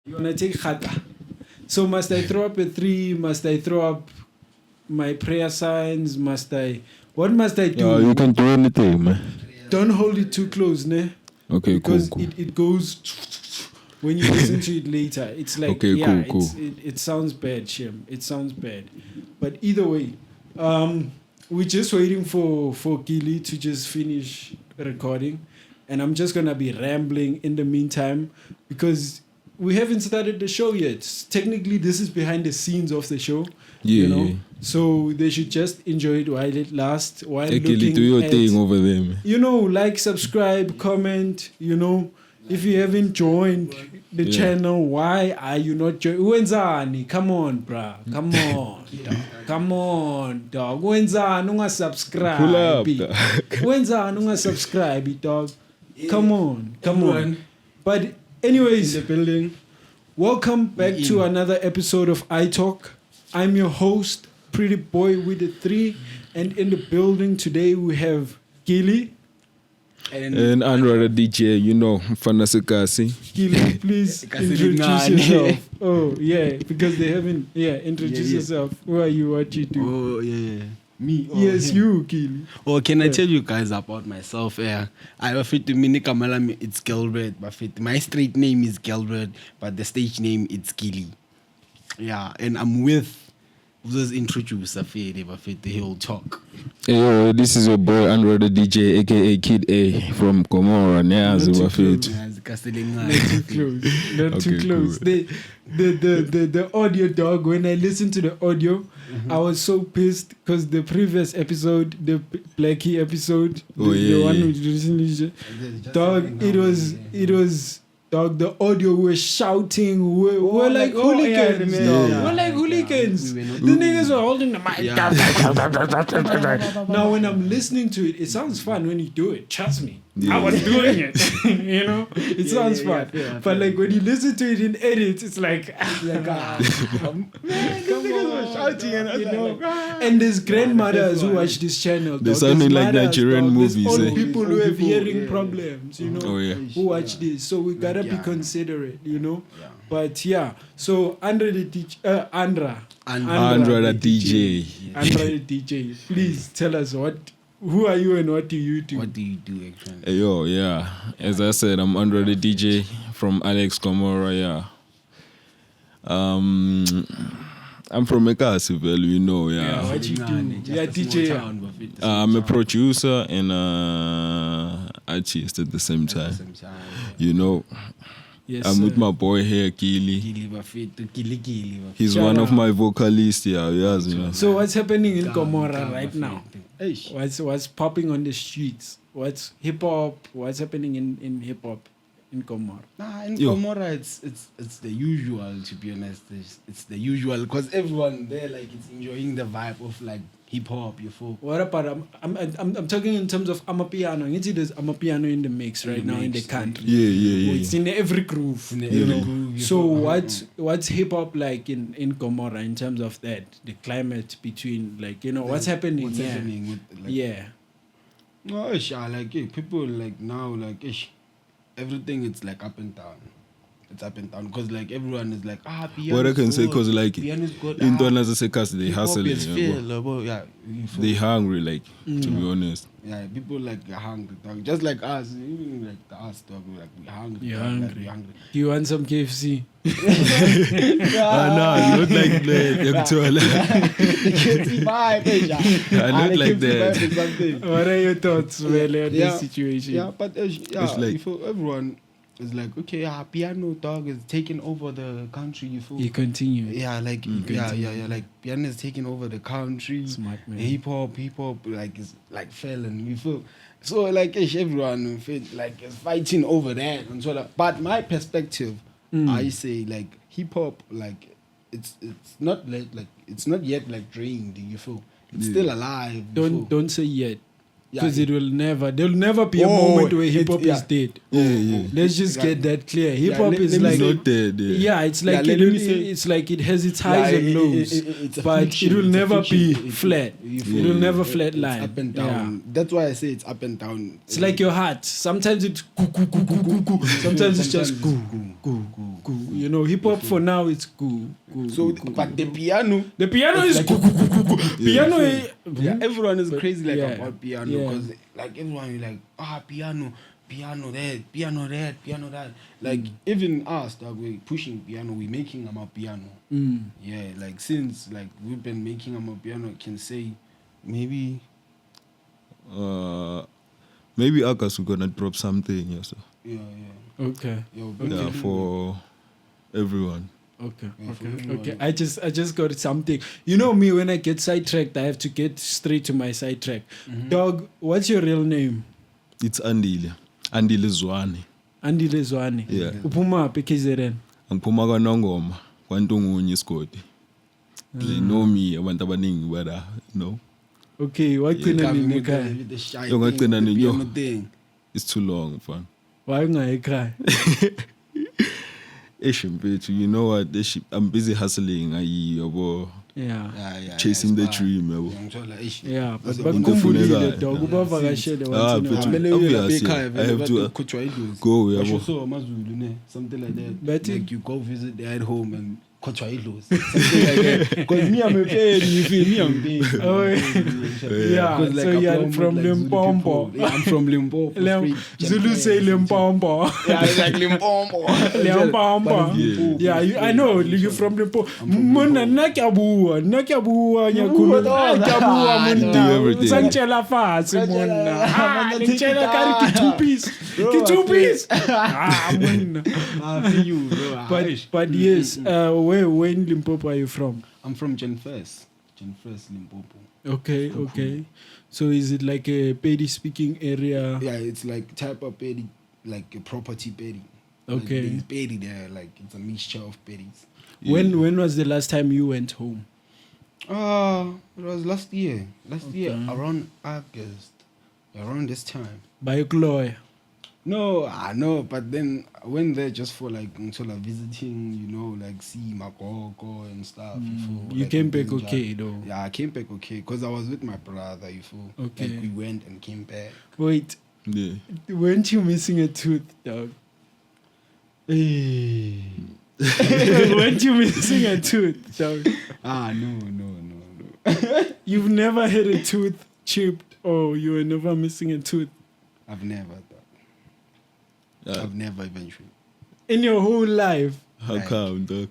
You're gonna take khata. So must I throw up a 3? Must I throw up my prayer signs? What must I do? You can do anything, man. Don't hold it too close, ne? Okay, because cool. it goes when you listen to it later. It's like cool. It sounds bad, Shem. It sounds bad. But either way, we're just waiting for Gilly to just finish recording, and I'm just gonna be rambling in the meantime because we haven't started the show yet. Technically, this is behind the scenes of the show. Yeah. So they should just enjoy it while it lasts. While Gilly, do your thing over there, man. Like, subscribe, comment. If you haven't joined the channel, why are you not joining? Wenzani, come on, bruh. Come on, dog. Come on, dog. Wenzani, unga subscribe. Pull up. Wenzani, unga subscribe, dog. Come on. But anyways, in the building. Welcome back to another episode of iTALK. I'm your host, Pretty Boy with the 3, and in the building today we have Gilly and Andra the DJ. Fanasekasi. Gilly, please introduce yourself. Oh yeah, because they haven't. Introduce yourself. Who are you? What you do? Oh yeah. Me? Oh, yes, you, Gilly. Oh, can I tell you guys about myself? Yeah, I fit to Minikamala. It's Gilbert. My street name is Gilbert, but the stage name is Gilly. Yeah, and I'm with. Just introduce the whole talk. Hey, yo, this is your boy Andra the DJ, aka Kid A from Komora. Not too close. The audio, dog. When I listened to the audio, I was so pissed because the previous episode, the Blackie episode, the one which recently, dog. It was. Dog, the audio were shouting, we're like hooligans. We're like hooligans. The niggas were holding the mic. Now when I'm listening to it, it sounds fun when you do it. Trust me. I was doing it. It sounds fun. But like when you listen to it in edits, it's like man, these niggas were shouting and and there's grandmothers who watch this channel. They're sounding like Nigerian movies. There's old people who have hearing problems, who watch this. So we gotta be considerate, But so Andra the DJ, Andra the DJ. Andra the DJ. Please tell us who are you and what do you do? What do you do actually? Yo, yeah. As I said, I'm Andra the DJ from Alex Komora, I'm from Ekasiville, Yeah, what you do? Yeah, DJ. I'm a producer and artist at the same time. Yes, I'm with my boy here, Gilly. He's one of my vocalists, So what's happening in Komora right now? What's popping on the streets? What's hip hop? What's happening in hip hop in Komora? Komora, it's the usual. To be honest, it's the usual because everyone there it's enjoying the vibe of hip hop. What about I'm talking in terms of Amapiano. You see, there's Amapiano in the mix right now in the country. Yeah. It's in every groove. So what's hip hop like in Komora in terms of that? The climate between what's happening? People now everything it's up and down. It's up and down because everyone is piano. What I can say because piano's good. in Donazas they hustling. They hungry to be honest. Yeah, people are hungry, dog. Just like us, even us, dog. We're hungry. You're hungry. Do you want some KFC? No, you look like the KFC vibe. I look like that. What are your thoughts, really, on this situation? Yeah, but everyone is okay, piano, dog, is taking over the country. You continue. Yeah, piano is taking over the country. Smart, man. Hip hop is failing. You feel so everyone feel is fighting over that and so that. But my perspective, I say hip hop it's not it's not yet drained. You feel it's still alive. Don't say yet. Because there'll never be a moment where hip hop is dead. Let's just get that clear. Hip hop is not dead. It's it has its highs and lows, but it will never be flat. It will never flatline. Up and down. That's why I say it's up and down. It's like your heart. Sometimes it's sometimes it's just You know, hip hop for now it's cool. So, but the piano is like cool. Piano, yeah, everyone is crazy like yeah, about piano because like everyone is like piano that. Like even us that we're pushing piano, we're making Amapiano. Yeah, like since like we've been making Amapiano, I can say maybe August we're gonna drop something. Yes, sir. Yeah. Okay. Yeah, for everyone. Okay. I just got something. You know me, when I get sidetracked, I have to get straight to my sidetrack. Dog, what's your real name? It's Andile Zwane. Andile Zwane. Yeah. Uphuma phi KZN? Angiphuma kwaNongoma, kwaNtungunye isigodi. They know me abantu abaningi but no. Okay, wagcina nini ekhaya? Yongagcina nini yo? It's too long, fam. Why ungayi ekhaya? You know what? I'm busy hustling. Chasing the dream. Yeah, but bakhumbulile dog ubavakashele once obviously I have to go. Something like that. But like you go visit their at home and something like that. Because me, I'm a fan. You feel me? I'm big. Yeah. Like so you're from like Limpopo. Yeah, I'm from Limpopo. Zulu say Limpopo. Yeah, it's like Limpopo. Limpopo. Yeah, I know. You're from Limpopo. Mona nakabua nyakulu. Nakabua mona. Sanchela fast mona. Sanchela kari two piece. Mona. But yes. Where in Limpopo are you from? I'm from Gen First, Limpopo. Okay. So is it like a Pedi speaking area? Yeah, it's like type of Pedi, like a property Pedi. Okay. Like there's Pedi there, like it's a mixture of Pedis. Yeah. When was the last time you went home? It was last year. Around August, around this time. By Chloe. No, but then I went there just for like visiting, you know, like see Makoko and stuff. You like, came back okay though? Yeah, I came back okay because I was with my brother, you feel. Okay. Like we went and came back. Wait. Yeah. Weren't you missing a tooth, dog? Weren't you missing a tooth, dog? No. You've never had a tooth chipped or you were never missing a tooth? I've never thought. I've never eventually. In your whole life? How come, dog?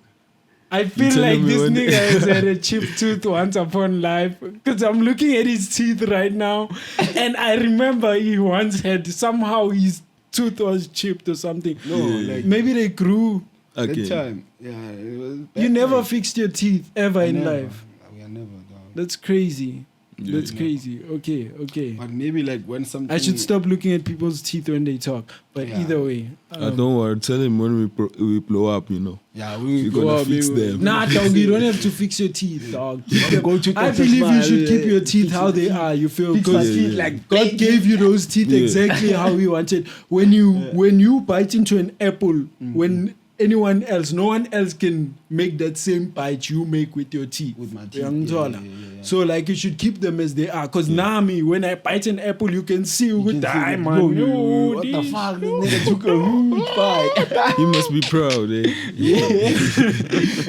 I feel like this nigga has had a chipped tooth once upon life because I'm looking at his teeth right now and I remember he once had somehow his tooth was chipped or something. No, like maybe they grew. Okay. That time, yeah, it was bad. You never fixed your teeth ever in life. We are never done. That's crazy. That's crazy. Okay. But maybe like when something... I should stop looking at people's teeth when they talk. But either way. Don't worry. Tell him when we blow up, you know. Yeah, we're gonna fix them. Nah, dog, you don't have to fix your teeth, dog. I believe you should keep your teeth how they are. You feel? Because like God gave you those teeth exactly how you wanted. When you bite into an apple, when anyone else, no one else can make that same bite you make with your teeth. With my teeth. So like you should keep them as they are. Cause now when I bite an apple, you can see what the fuck? This nigga took a huge bite. You must be proud, eh?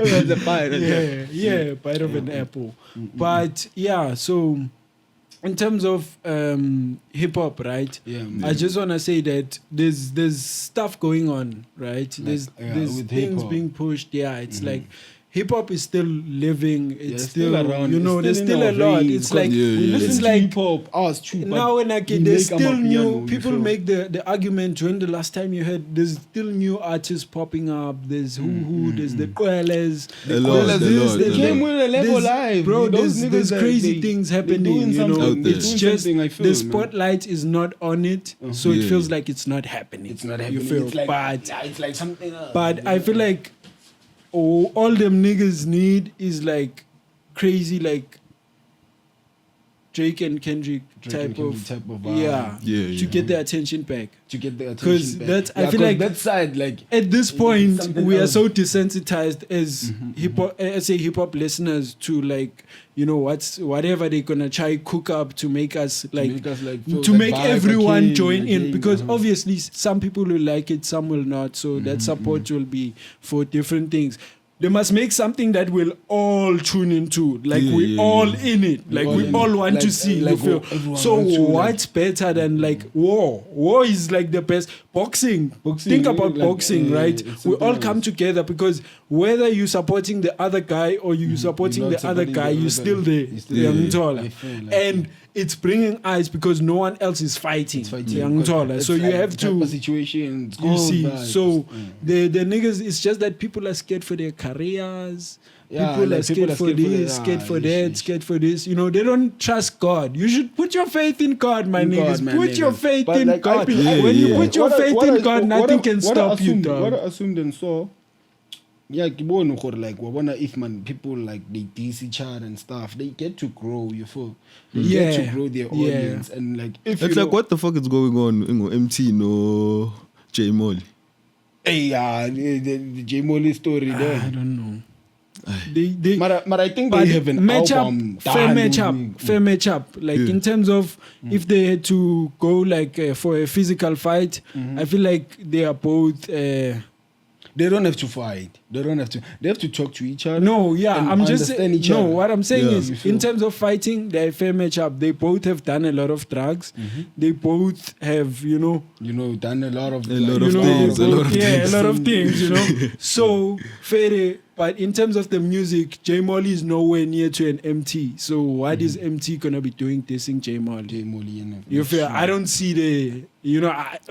That's a bite. Bite of an apple. But yeah, so in terms of hip hop, right? I just wanna say that there's stuff going on, right? There's things hip-hop being pushed. Yeah, it's like hip hop is still living. It's still around. You know, there's still a lot. It's like it's like hip hop. It's true. Now when I get there's still new people make the argument. When the last time you heard there's still new artists popping up. There's who there's the Quellas. They came with a level live, bro. There's crazy things happening. You know, it's just the spotlight is not on it, so it feels like it's not happening. It's not happening. You feel, it's like, but it's like something else. But I feel like all them niggas need is like crazy like Drake and Kendrick type of vibe. To get their attention back. To get the Because attention that back. I feel like that side, like at this point something we are else. so desensitized as hip hop listeners to like whatever they're gonna try cook up to make us like feel to that make vibe, everyone okay, join in, again, because obviously some people will like it, some will not, so that support will be for different things. They must make something that we'll all tune into, like we all in it, like we all want to see. like you feel? So what's better than like war? War is like the best. Boxing. Think about like, boxing, right? it's We all something come else. together because whether you're supporting the other guy or you're supporting You're not the other supporting guy, the you're other still guy. there. You're still Young there. Tola. I feel like And it's bringing eyes because no one else is fighting. Young Tola. So you have to. Situation. You see, so the niggas, it's just that people are scared for their careers. People are scared for this, scared for that, scared for this. They don't trust God. You should put your faith in God, my niggas. Put your faith in God. When you put your faith in God, nothing can stop you, dog. What I assumed and saw, like if man people like they diss each other and stuff, they get to grow. You feel? They get to grow their audience and like if it's like what the fuck is going on? Emtee no J Molley. Hey, the J Molley story there. I don't know. But I think they have an album. Fair matchup. Like in terms of if they had to go like for a physical fight, I feel like they are both. They don't have to fight. They don't have to. They have to talk to each other. No, yeah, and I'm just understand each no. other. What I'm saying You is, feel? in terms of fighting, they're a fair matchup. They both have done a lot of drugs. They both have, done a lot of things. a lot of things. So fair. But in terms of the music, J Molley is nowhere near to an Emtee. So what is Emtee gonna be doing dissing J Molley? J Molley, You feel? I don't see the.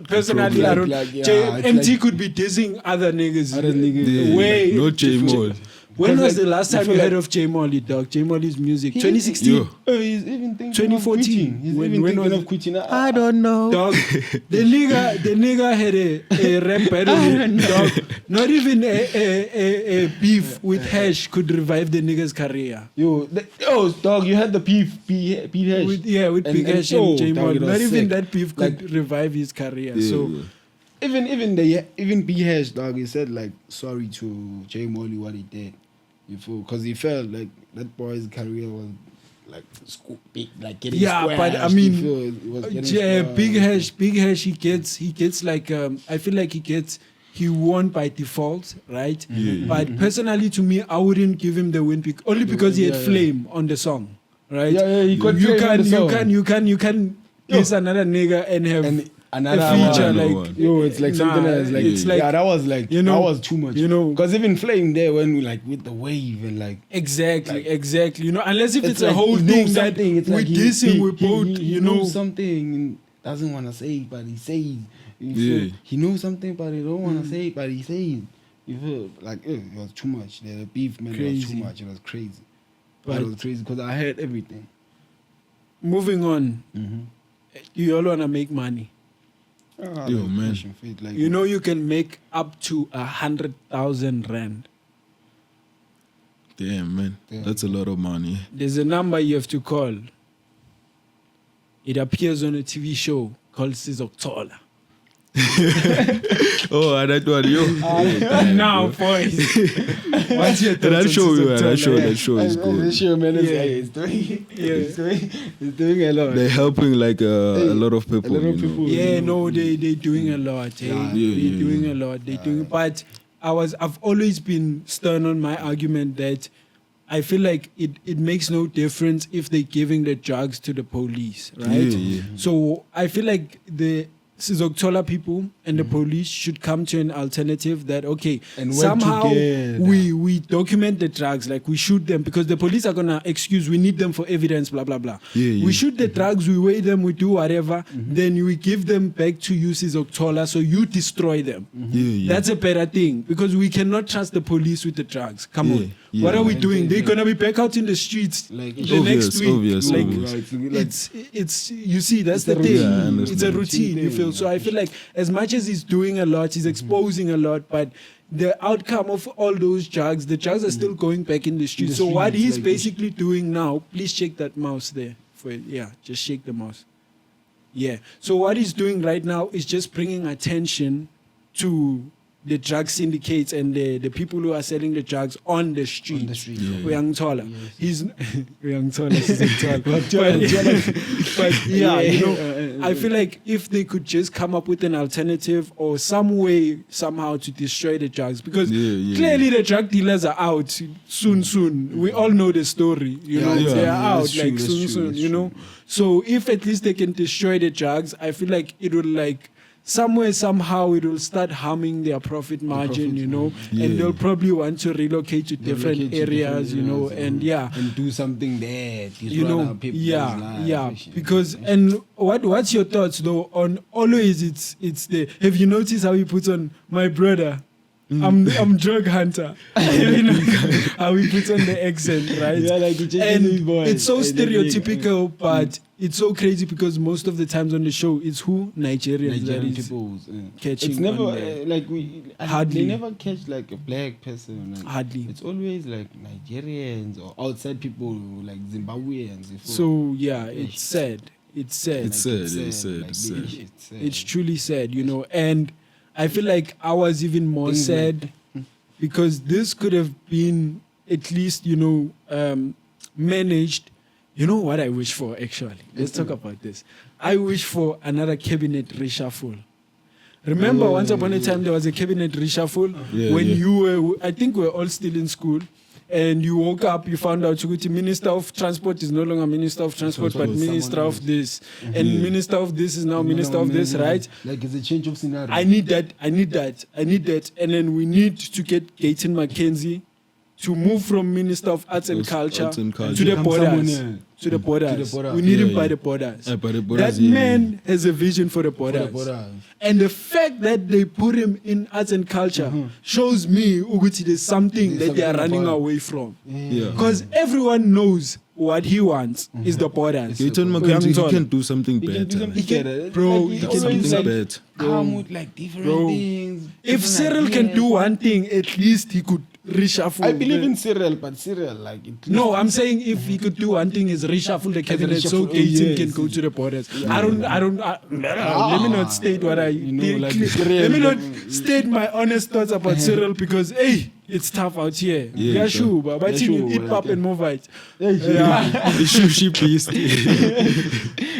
Personally, I don't. It's Emtee could be dissing other niggas. Yeah, Way. not J Molley. When was the last time you heard of J Molley, dog? J Molley's music? 2016? He's even thinking 2014. of quitting. He's When even was thinking it? of quitting. I don't know. Dog, the nigga had a rap battle. Dog, not even a beef with Hash could revive the nigga's career. Dog, you had the beef Hash. With Big Hash and J Molley. Not even that beef could Like, revive his career. Yeah, So yeah. even B Hash, dog, he said like sorry to J Molley what he did. You feel? Because he felt like that boy's career was like getting squashed. But I mean, you feel? It was getting Big Hash, he gets like I feel like he won by default, right? But personally, to me, I wouldn't give him the win only because he had Flame on the song, right? He got you Flame on the song. you can diss another nigga and have another a feature one. it's like something else. Like it's like, that was like that was too much. Because even Flame there when we like with the wave and like exactly. Unless if it's a like whole he knows thing that something, it's we like dissing, we both he knows something and doesn't want to say it, but he says. He knows something, but he don't want to say it, but he says. You feel like it was too much. The beef, man, it was too much. It was crazy. But it was crazy because I heard everything. Moving on, you all wanna make money. Man. Like, You can make up to 100,000 rand. Damn, man. That's a lot of money. There's a number you have to call. It appears on a TV show called Sizokthola. That one, yo. Now, boys. What's your thoughts That show is The good. show, man, Yeah. it's doing a lot. They're helping like a lot of people. Yeah, no, they're doing a lot. They're doing a lot. But I've always been stern on my argument that I feel like it makes no difference if they're giving the drugs to the police, right? So I feel like the Sizokthola people and the police should come to an alternative that, okay, and somehow we document the drugs, like we shoot them because the police are gonna excuse, we need them for evidence, blah blah blah. We shoot the drugs, we weigh them, we do whatever, then we give them back to you, Sizokthola, so you destroy them. That's a better thing because we cannot trust the police with the drugs. Come on. What are we doing? They're gonna be back out in the streets next week. It's you see, that's the thing. It's a routine, you feel. So I feel like as much as he's doing a lot, he's exposing a lot, but the outcome of all those drugs, the drugs are still going back in the streets. So what he's basically doing now, please check that mouse there. for it. Yeah, just shake the mouse. Yeah. So what he's doing right now is just bringing attention to the drug syndicates and the people who are selling the drugs on the street. On the street. Uyangithola. Yes. He's Uyangithola, Sizokthola. But yeah, you know, I feel like if they could just come up with an alternative or some way somehow to destroy the drugs, because clearly the drug dealers are out soon. We all know the story, you know, they are out like soon, you know. So if at least they can destroy the drugs, I feel like it will like somewhere, somehow it will start harming their profit margin, you know, and they'll probably want to relocate to different areas, you know, and and do something there, you know, because and what's your thoughts though on always it's the, have you noticed how he puts on my brother? I'm drug hunter. You know how he puts on the accent, right? Yeah, like and it's so stereotypical, but it's so crazy because most of the times on the show it's who Nigerian people catching. It's never like hardly. They never catch like a black person. Like, hardly. It's always like Nigerians or outside people like Zimbabweans. So yeah, it's sad. It's sad. It's truly sad, you know, and I feel like I was even more sad because this could have been at least, you know, managed. You know what I wish for, actually? Let's talk about this. I wish for another cabinet reshuffle. Remember, once upon a time, there was a cabinet reshuffle when you were, I think we were all still in school, and you woke up, you found out the Minister of Transport is no longer Minister of Transport, but Minister of this. And Minister of this is now Minister of this, right? Like it's a change of scenario. I need that. And then we need to get Gayton McKenzie to move from Minister of Arts and Culture to the borders. To the borders. We need him by the borders. That man has a vision for the borders. And the fact that they put him in arts and culture shows me Uguti there's something that they are running away from. Because everyone knows what he wants is the borders. Gayton McKenzie, he can do something better. He can do something better. Come with like different things. If Cyril can do one thing, at least he could reshuffle. I believe in Cyril, but Cyril like no, I'm saying if he could do one thing is reshuffle the cabinet so Gayton can go to the borders. Let me not state what I let me not state my honest thoughts about Cyril because hey, it's tough out here. Yeah, sure, but you eat pop and move it.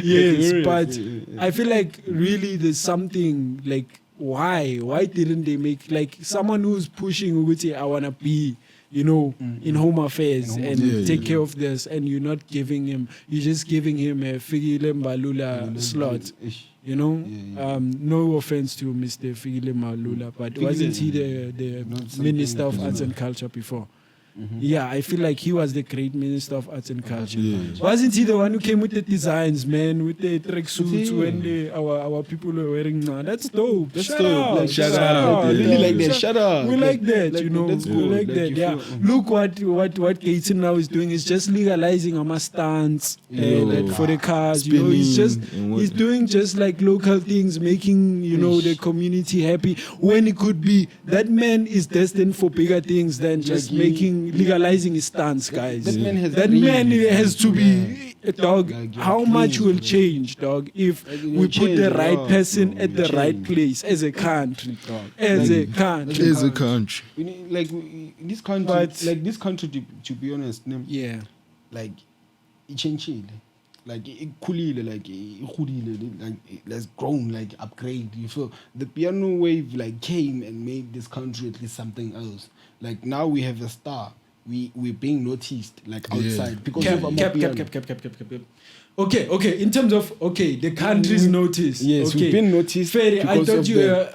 Yes, but I feel like really there's something like why didn't they make like someone who's pushing Uguti, I wanna be, you know, in home affairs and take care of this, and you're not giving him, you're just giving him a Fikile Mbalula slot. You know, no offense to Mr. Fikile Mbalula, but wasn't he the Minister of Arts and Culture before? Yeah, I feel like he was the great Minister of Arts and Culture. Wasn't he the one who came with the designs, man, with the tracksuits when our people were wearing now? That's dope. That's dope. Like, shout out. Really like that. Shout out. We like that, you know. That's cool. We like that. Yeah. Look what Gayton now is doing. Is just legalizing our stance for the cars. You know, he's doing just like local things, making the community happy. When it could be that man is destined for bigger things than just legalizing his stance, guys. That man has to be dog. How much will change, dog, if we put the right person at the right place as a country, as a country. This country, to be honest, like it changed. Like it has grown, like upgrade. You feel the piano wave like came and made this country at least something else. Like now we have a star. We're being noticed like outside because of Amapiano. Okay. In terms of the country's notice. Yes, we've been noticed. Ferry, I thought you were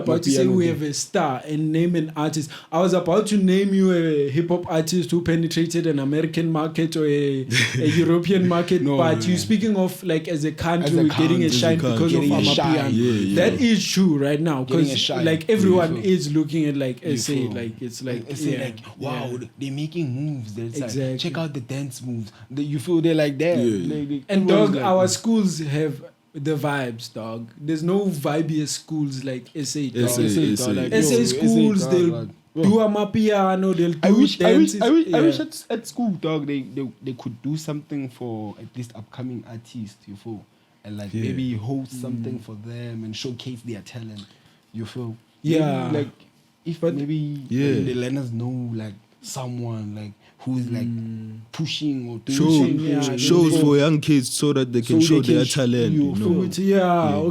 about to say we have a star and name an artist. I was about to name you a hip hop artist who penetrated an American market or a European market. But you're speaking of like as a country, we're getting a shine because of Amapiano. That is true right now because like everyone is looking at like SA, like it's like wow, they're making moves. Exactly. Check out the dance moves. You feel they're like that. And dog, our schools have the vibes, dog. There's no vibiest schools like SA, dog. SA schools, do Amapiano, they'll do I wish dances. I wish at school, dog, they could do something for at least upcoming artists, you feel, and like maybe host something for them and showcase their talent, you feel. Yeah. Maybe, like if maybe the learners know like someone like who's like pushing or doing shows for young kids so that they can show their talent. You know?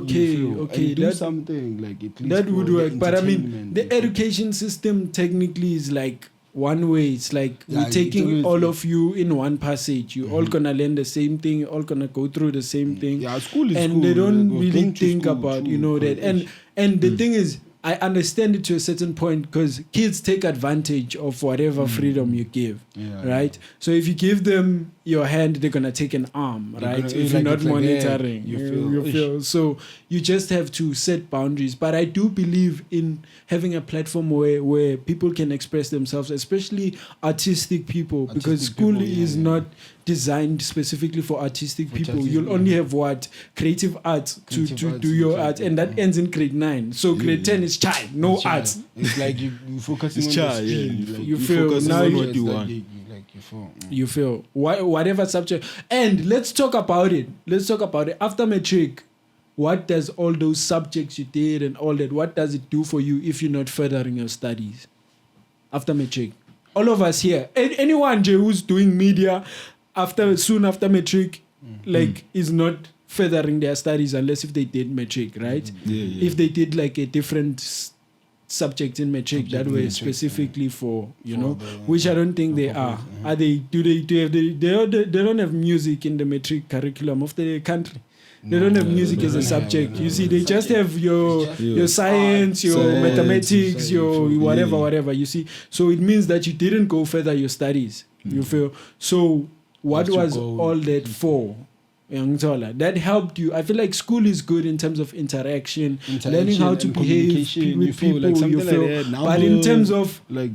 Okay. Do something like at least that would for work. the But I mean, entertainment, the education system technically is like one way. It's like we're it's taking always all like- of you in one passage. You all gonna learn the same thing. You're all gonna go through the same thing. Yeah, school is and school. they don't Like, really going to think school about too, that. And the thing is, I understand it to a certain point because kids take advantage of whatever freedom you give, right? So if you give them your hand, they're gonna take an arm, They're right? gonna- If you're like not it's like, monitoring, you feel. So you just have to set boundaries. But I do believe in having a platform where people can express themselves, especially artistic people, because school is not designed specifically for artistic people. You'll only have creative art to do your art, and that ends in grade 9. So grade 10 is child, no art. It's like you focusing on child, the screen. yeah. Like, You feel focus now on you- what you want. You feel whatever subject. And let's talk about it. After matric, what does all those subjects you did and all that, what does it do for you if you're not furthering your studies after matric? All of us here, anyone who's doing media soon after matric, like is not furthering their studies unless if they did matric, right? If they did like a different subject in matric that were specifically for which I don't think they are. Are they? Do have they don't have music in the matric curriculum of the country. They don't have music as a subject. You see, they just have your science, your mathematics, your whatever. You see, so it means that you didn't go further your studies. You feel so. What was all that for? That helped you. I feel like school is good in terms of interaction learning how to behave with people. Like you feel, but in terms of like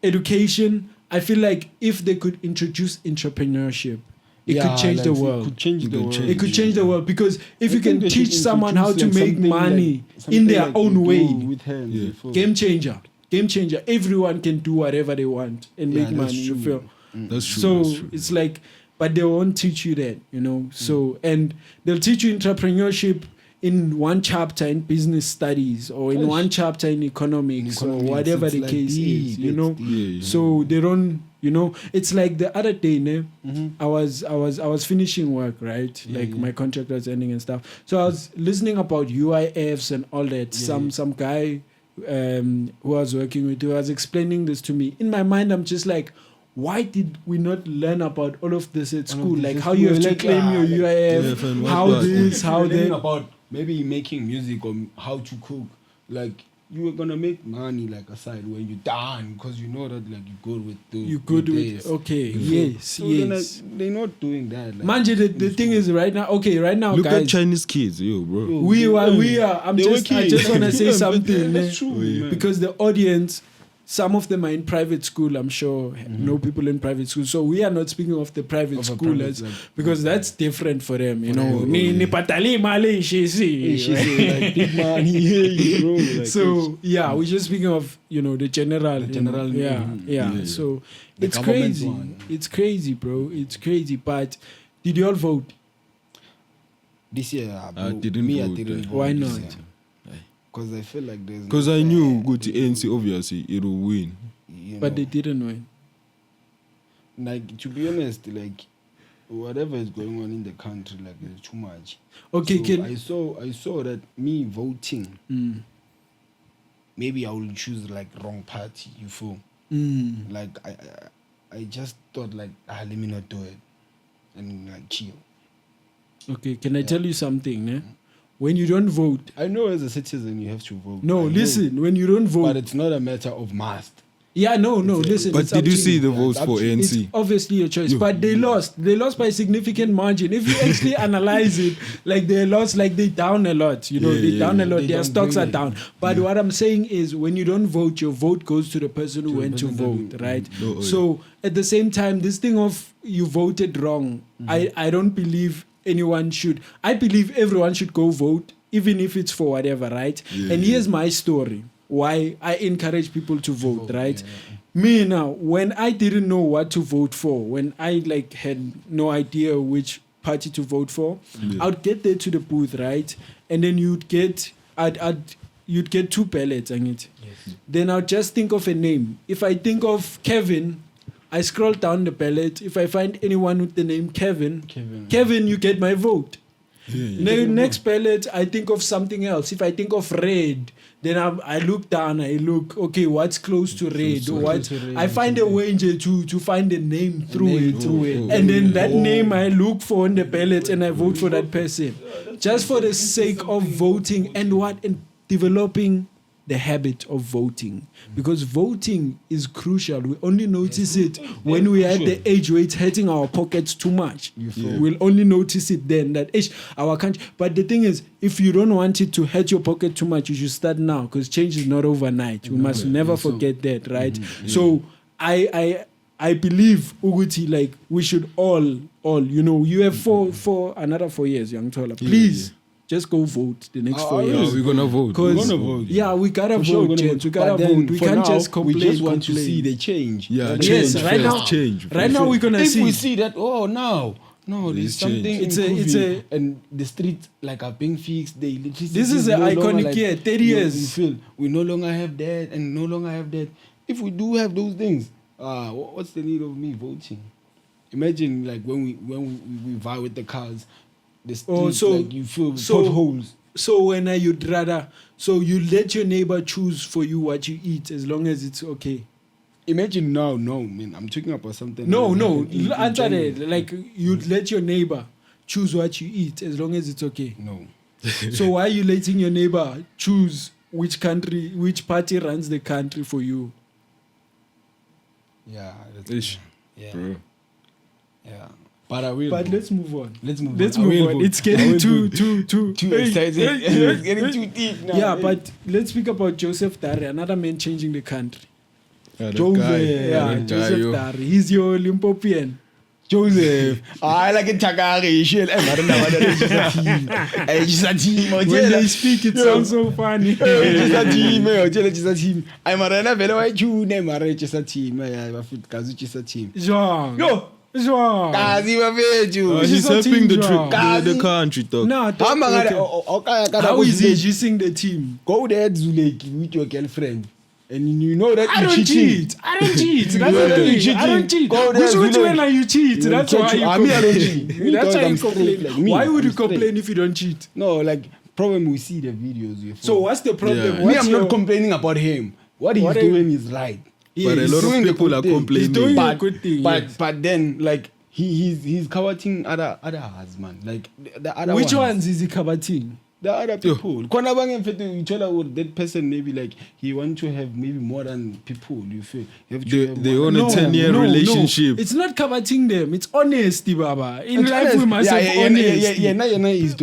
education, I feel like if they could introduce entrepreneurship, it could change the world. It could change the world because if you can teach someone how to make money in their own way, game changer. Everyone can do whatever they want and make money. You feel that's true. So that's true. it's like. But they won't teach you that, So, and they'll teach you entrepreneurship in one chapter in business studies or in one chapter in economics or whatever the case is, So they don't, It's like the other day, I was finishing work, right? My contract was ending and stuff. So I was listening about UIFs and all that. Some guy who I was working with who was explaining this to me. In my mind, I'm just like, why did we not learn about all of this at school? Like how you have to claim your UIF, how this, how that. About maybe making music or how to cook. Like you were gonna make money like aside when you're done because you know that like you're good with this. Yes. So they're not doing that. Like, Manje, the thing is right now, look guys. at Chinese kids, bro. We are. I just wanna say something. That's true, because the audience. Some of them are in private school, I'm sure. Know people in private school. So we are not speaking of the private schoolers because that's different for them, Ni patali mali shisi. Like big money, bro. Like so we're just speaking of the general. So it's crazy. It's crazy, bro. It's crazy. But did you all vote? This year, I didn't vote. Why not? Because I feel like there's. Because I knew good ANC obviously it will win. But they didn't win. Like to be honest, like whatever is going on in the country, like it's too much. Okay, so I saw that me voting. Maybe I will choose like wrong party. You feel? Like I just thought like let me not do it, and like chill. Okay, can I tell you something? When you don't vote, I know as a citizen you have to vote. No, listen, when you don't vote, but it's not a matter of must. Listen. But did you see the votes for ANC? It's obviously your choice, but they lost. They lost by a significant margin. If you actually analyze it, like they lost, like they down a lot. They down a lot. Their stocks are down. But what I'm saying is, when you don't vote, your vote goes to the person who went to vote, right? So at the same time, this thing of you voted wrong, I don't believe anyone should. I believe everyone should go vote, even if it's for whatever, right? And here's my story. why I encourage people to vote, right? Me now, when I didn't know what to vote for, when I like had no idea which party to vote for, I'd get there to the booth, right? And then you'd get two ballots, and it. Then I'll just think of a name. If I think of Kevin, I scroll down the ballot. If I find anyone with the name Kevin, you get my vote. Next ballot, I think of something else. If I think of red, then I look down. I look, okay, what's close to red? I find a way to find a name through it. And then that name I look for on the ballot and I vote for that person. Just for the sake of voting and developing the habit of voting, because voting is crucial. We only notice it when we are at the age where it's hurting our pockets too much. We'll only notice it then, that our country. But the thing is, if you don't want it to hurt your pocket too much, you should start now, because change is not overnight. We must never forget that, right? So I believe Uguti, like, we should all you have for another 4 years, young Tola. Please. Just go vote the next 4 years. We're gonna vote. Yeah, we gotta vote, gents. We gotta vote. We can't just complain. We just want to see the change. Yeah, yes, right now. Change. Right now, we're gonna see. If we see that, no, there's something. It's and the streets like are being fixed. This is an iconic year. 30 years. We no longer have that, and no longer have that. If we do have those things, what's the need of me voting? Imagine like when we vie with the cars. The streets, like you feel potholes. So when you'd rather, so you let your neighbor choose for you what you eat as long as it's okay. Imagine no, man. I'm talking about something. No. Answer that. Like you'd let your neighbor choose what you eat as long as it's okay. No. So why are you letting your neighbor choose which party runs the country for you? Yeah. Bro. Yeah. But let's move on. Let's move on. It's getting too excited. It's getting too deep now. Yeah, but let's speak about Joseph Dary, another man changing the country. Joseph Dary. He's your Limpopian. Joseph. I like it. When they speak, it sounds so funny. He's helping the country, dog. How is he juicing the team? Go there, Zuleki, with your girlfriend. And you know that I don't cheat. That's the thing. I don't cheat. Which one are you cheat? That's why you complain. That's why you complain. Why would you complain if you don't cheat? No, like, problem we see the videos. So what's the problem? Me, I'm not complaining about him. What he's doing is right. But a lot of people are complaining. He's doing a good thing. But then, like, he's coveting other husbands. Like, the other Which ones is he coveting? The other people. You tell that person maybe like he want to have maybe more than people. You feel they own a 10-year relationship. It's not coveting them. It's honesty, Baba. In life, we must have honesty.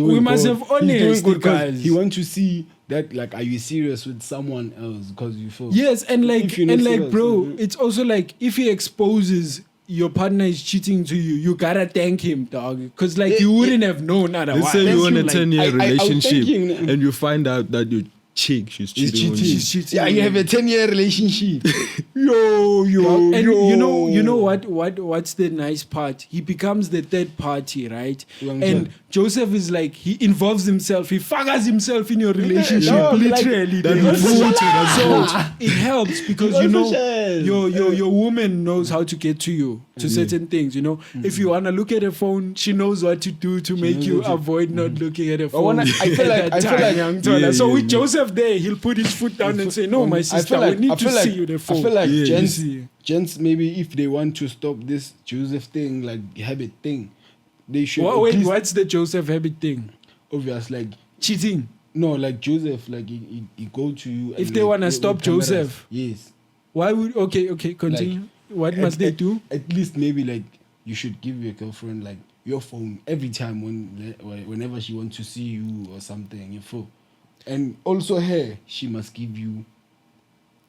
We must have honesty, guys. He want to see that, like, are you serious with someone else? Because you feel yes, and bro, it's also like if he exposes your partner is cheating to you, you gotta thank him, dog. Because like you wouldn't have known otherwise. Let's say you're in a 10-year relationship and you find out that your chick, she's cheating on you. She's cheating. Yeah, you have a 10-year relationship. You know what's the nice part? He becomes the third party, right? And Joseph is like, he involves himself, he fuckers himself in your relationship, literally. So it helps because your woman knows how to get to you to certain things, you know. If you wanna look at a phone, she knows what to do to make you avoid not looking at a phone. I feel like so with Joseph there, he'll put his foot down and say, no, my sister, we need to see you the phone. I feel like gents, maybe if they want to stop this Joseph thing, like habit thing, they should. What's the Joseph habit thing? Obvious, like cheating. No, like Joseph, like he go to you. If they want to stop Joseph, yes. Why would continue? Like, what must they do? At least maybe like you should give your girlfriend like your phone every time whenever she wants to see you or something. You feel. And also she must give you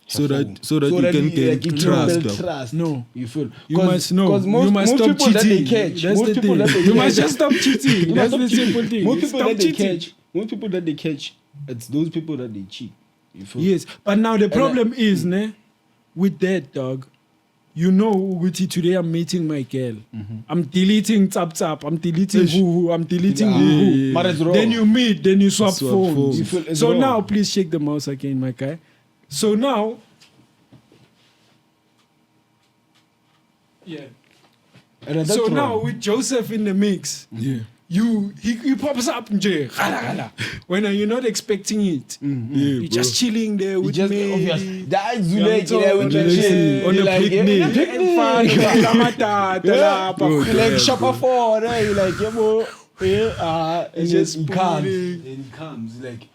so that you can get trust. No, you feel you must know. You must stop cheating. That's the thing. You must just stop cheating. That's the simple thing. Most people that they catch, it's those people that they cheat. Yes, but now the problem is, ne, with that, dog. You know, Uguti, today I'm meeting my girl. I'm deleting tap, I'm deleting who, I'm deleting who. Then you meet, then you swap phones. So now, please shake the mouse again, my guy. So now, so now with Joseph in the mix, he pops up when you're not expecting it. You're just chilling there with me. On the picnic. Like shopper for, you like, he comes like.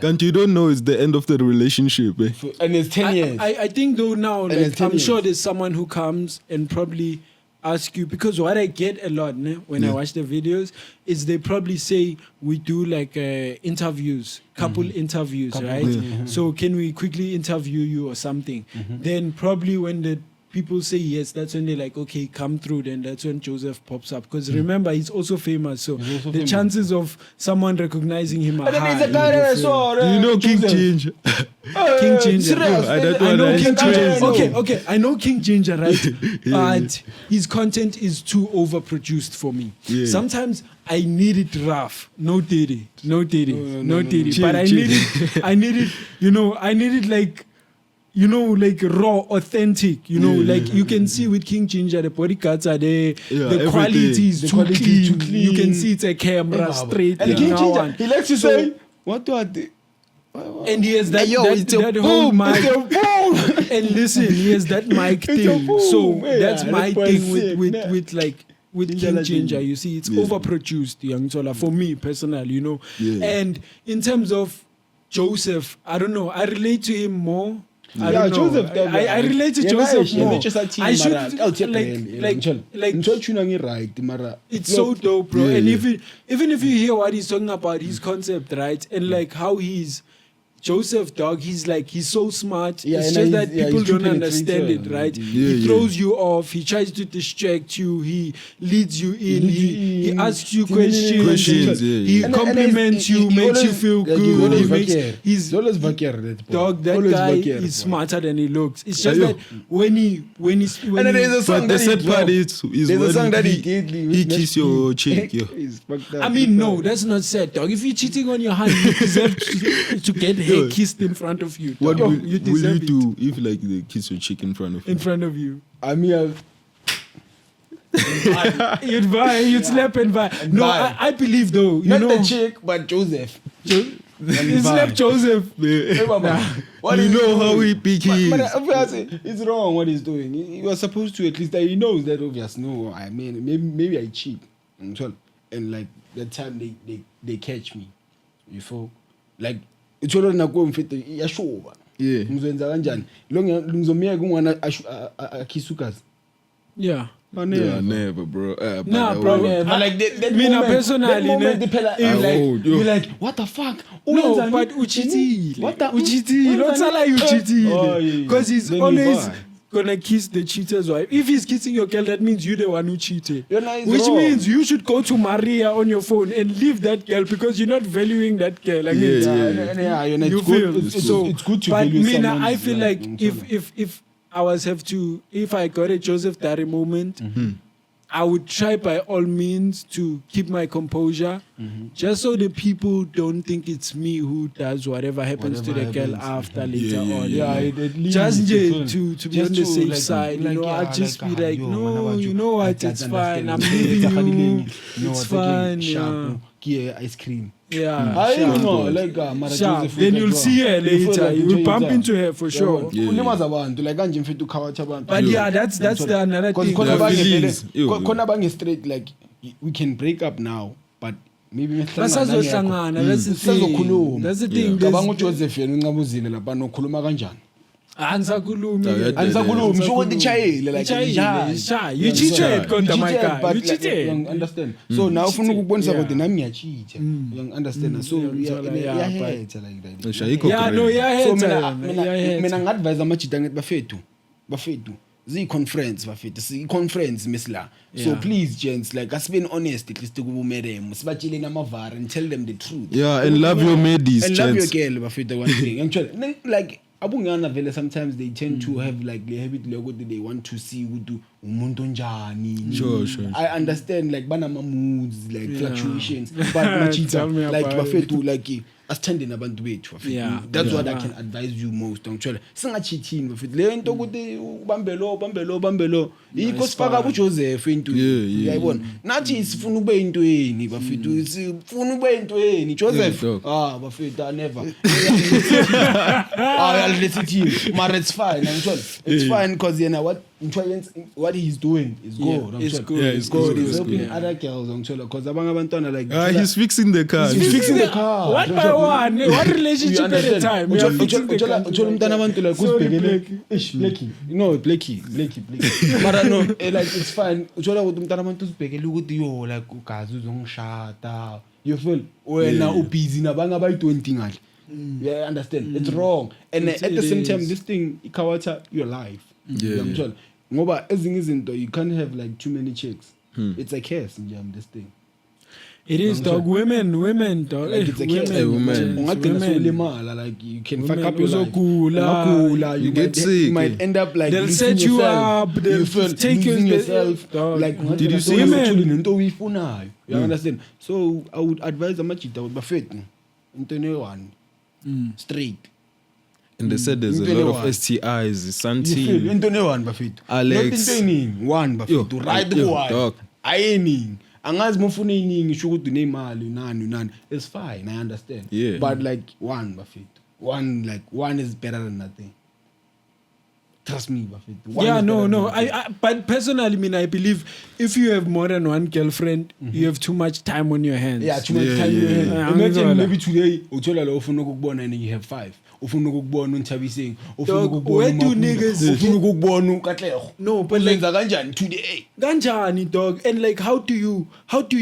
And you don't know it's the end of the relationship, eh? And it's 10 years. I think though now, like, I'm sure there's someone who comes and probably ask you, because what I get a lot when I watch the videos is they probably say we do like interviews, couple interviews, right? So can we quickly interview you or something? Then probably when the people say yes, that's when they're like, okay, come through. Then that's when Joseph pops up. Because remember, he's also famous. So the chances of someone recognizing him are high. You know King Ginger? King Ginger. I know King Ginger. Okay, I know King Ginger, right? But his content is too overproduced for me. Sometimes I need it rough. No diddy. But I need it, like raw, authentic, like you can see with King Ginger, the bodyguards are there, the quality is too clean. You can see it's a camera straight. And King Ginger, he likes to say, what are they? And he has that whole mic. And listen, he has that mic thing. So that's my thing with King Ginger. You see, it's overproduced, Young Tola, for me personally, And in terms of Joseph, I don't know, I relate to him more. I Joseph. I relate to Joseph more. I should it's so dope, bro. And even if you hear what he's talking about, his concept, right, and like how he's Joseph, dog, he's so smart. It's just that people don't understand it, right? He throws you off. He tries to distract you. He leads you in. He asks you questions. He compliments you, makes you feel good. He's dog. That guy is smarter than he looks. It's just that when he's but the sad part is when he kiss your cheek. I mean, no, that's not sad, dog. If you're cheating on your hand, you deserve to get kissed in front of you. What will you do if like they kiss your chick in front of you? In front of you. I mean, you'd slap and buy. No, I believe though. Not the chick, but Joseph. You slap Joseph. What you know how he pick his. It's wrong what he's doing. He was supposed to, at least he knows that obvious. No, I mean maybe I cheat. And like that time they catch me. You feel like it's all na go mfete yashoba. Mzenza kanjani? Ngizomiyeka kungwana akisukazi. Yeah. Never, bro. Bro. Like that moment, personally, you're like, what the fuck? No, but uchiti. Don't tell you cheated. Because he's always gonna kiss the cheater's wife. If he's kissing your girl, that means you're the one who cheated. Which means you should go to Maria on your phone and leave that girl because you're not valuing that girl. It's good to value someone. I feel like if I got a Joseph Dary moment, I would try by all means to keep my composure, just so the people don't think it's me who does whatever happens to the girl after later on. Just to be on the safe side, I'll just be like, no, you know what, it's fine. I'm leaving you. It's fine. Ice cream. I don't know, then you'll see her later. You'll bump into her for sure. But that's the another thing. Straight, like we can break up now, but maybe that's the thing. You cheated, you cheated. Understand? So now for no one about the name cheat. You understand? So so advise much dang it buffet. Z-conference bafethu si-conference misla so please gents like us being honest at least kubumeremo sibatshele namavara and tell them the truth and love your middies, and love your gents. girl bafethu one thing actually like abungana vele sometimes they tend to have like the habit lokuthi they want to see ukuthi umuntu onjani Sure. I understand like banama moods like fluctuations but machita like bafethu like asithandeni abantu bethu bafethu that's what I can advise you most ngitshela singacheathini bafethu le nto ukuthi ubambe lo yikho sifaka uJoseph into uyayibona nathi sifuna ube into yeni bafethu sifuna ube into yeni Joseph bafethu never let's team but it's fine ngitshela it's fine because yena what he's doing is good it's good he's helping other girls ngitshela because abanye abantwana like he's fixing the car one by one what relationship at a time uthola umntana abantu like usibhekele Blakey mara no like it's fine uthola ukuthi umntana abantu usibhekele ukuthi yo like ugazi uzongishada you feel wena ubusy nabanye abayi20 ngale you understand it's wrong and at the same time this thing ikhawatha your life ngiyamthola ngoba ezinye izinto you can't have like too many chicks it's a curse nje this thing. It is dog women dog like it's a curse women ungagcina solimala like you can fuck up your life you get sick you might end up like they'll set you up they'll take yourself like did you see into uyifunayo you understand so I would advise amajita would bafethu into one straight. And they said there's a lot of STIs, Santi. Into one bafethu. Alex. Not into one bafethu. Right go. Ayening. Angazi mufuna iningi sho ukuthi unemali nani. It's fine, I understand. Yeah. But like one bafethu. One is better than nothing. Trust me, bafethu. But personally, I believe if you have more than one girlfriend, you have too much time on your hands. Yeah, too much time on your hands. Imagine maybe today, uthola la ufuna ukubona and you have 5. Ufuna ukubona uNthabiseng, ufuna ukubona where do niggas ufuna ukubona uKatlego. No, but like lenza kanjani today? Kanjani dog? And like how do you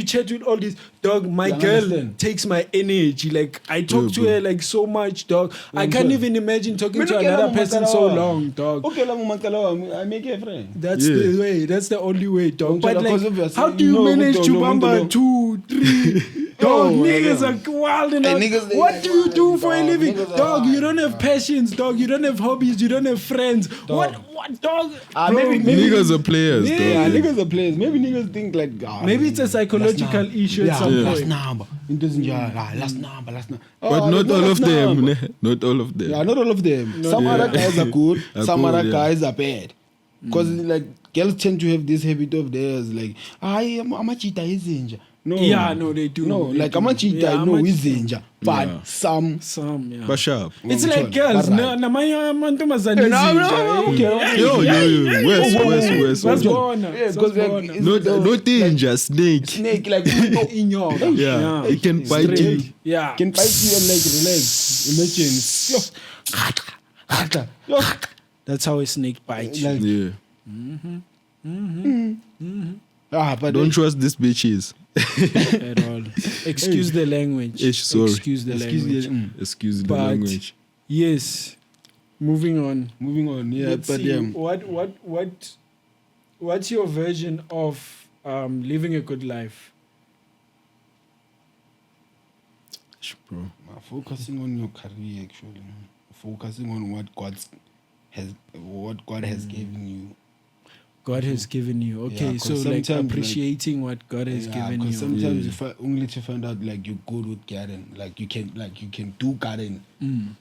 chat with all this dog? My girl takes my energy. Like I talk to her like so much, dog. I can't even imagine talking to another person so long, dog. Okay, I make a friend. That's the way. That's the only way, dog. But like, how do you manage to bamba 2, 3? Dog, niggas are wild enough. What do you do for a living? Dog, you don't have passions, dog. You don't have hobbies. You don't have friends. What, dog? Maybe niggas are players, dog. Yeah, niggas are players. Maybe niggas think like... maybe it's a psychological issue at some point. Last number. But not all of them. Not all of them. Yeah, not all of them. Some other guys are good. Some other guys are bad. Because like girls tend to have this habit of theirs. Like, I'm a cheater, he's injured. No. Yeah, no, they do. No, like I'm a cheater, I know he's injured. But some, yeah. But sharp. It's like girls. No. Where's no danger, snake like in your it can bite you. Yeah, can bite you and like relax. Imagine. That's how a snake bites you. Yeah. But don't trust these bitches at all. Excuse the language. Excuse the language. Yes. Moving on. Yeah, Let's but see, what's your version of living a good life? Bro. Focusing on your career, actually. Focusing on what God has given you. God has given you. Okay, Yeah, so like appreciating what God has given you. Sometimes you only to find out like you're good with garden, like you can do garden.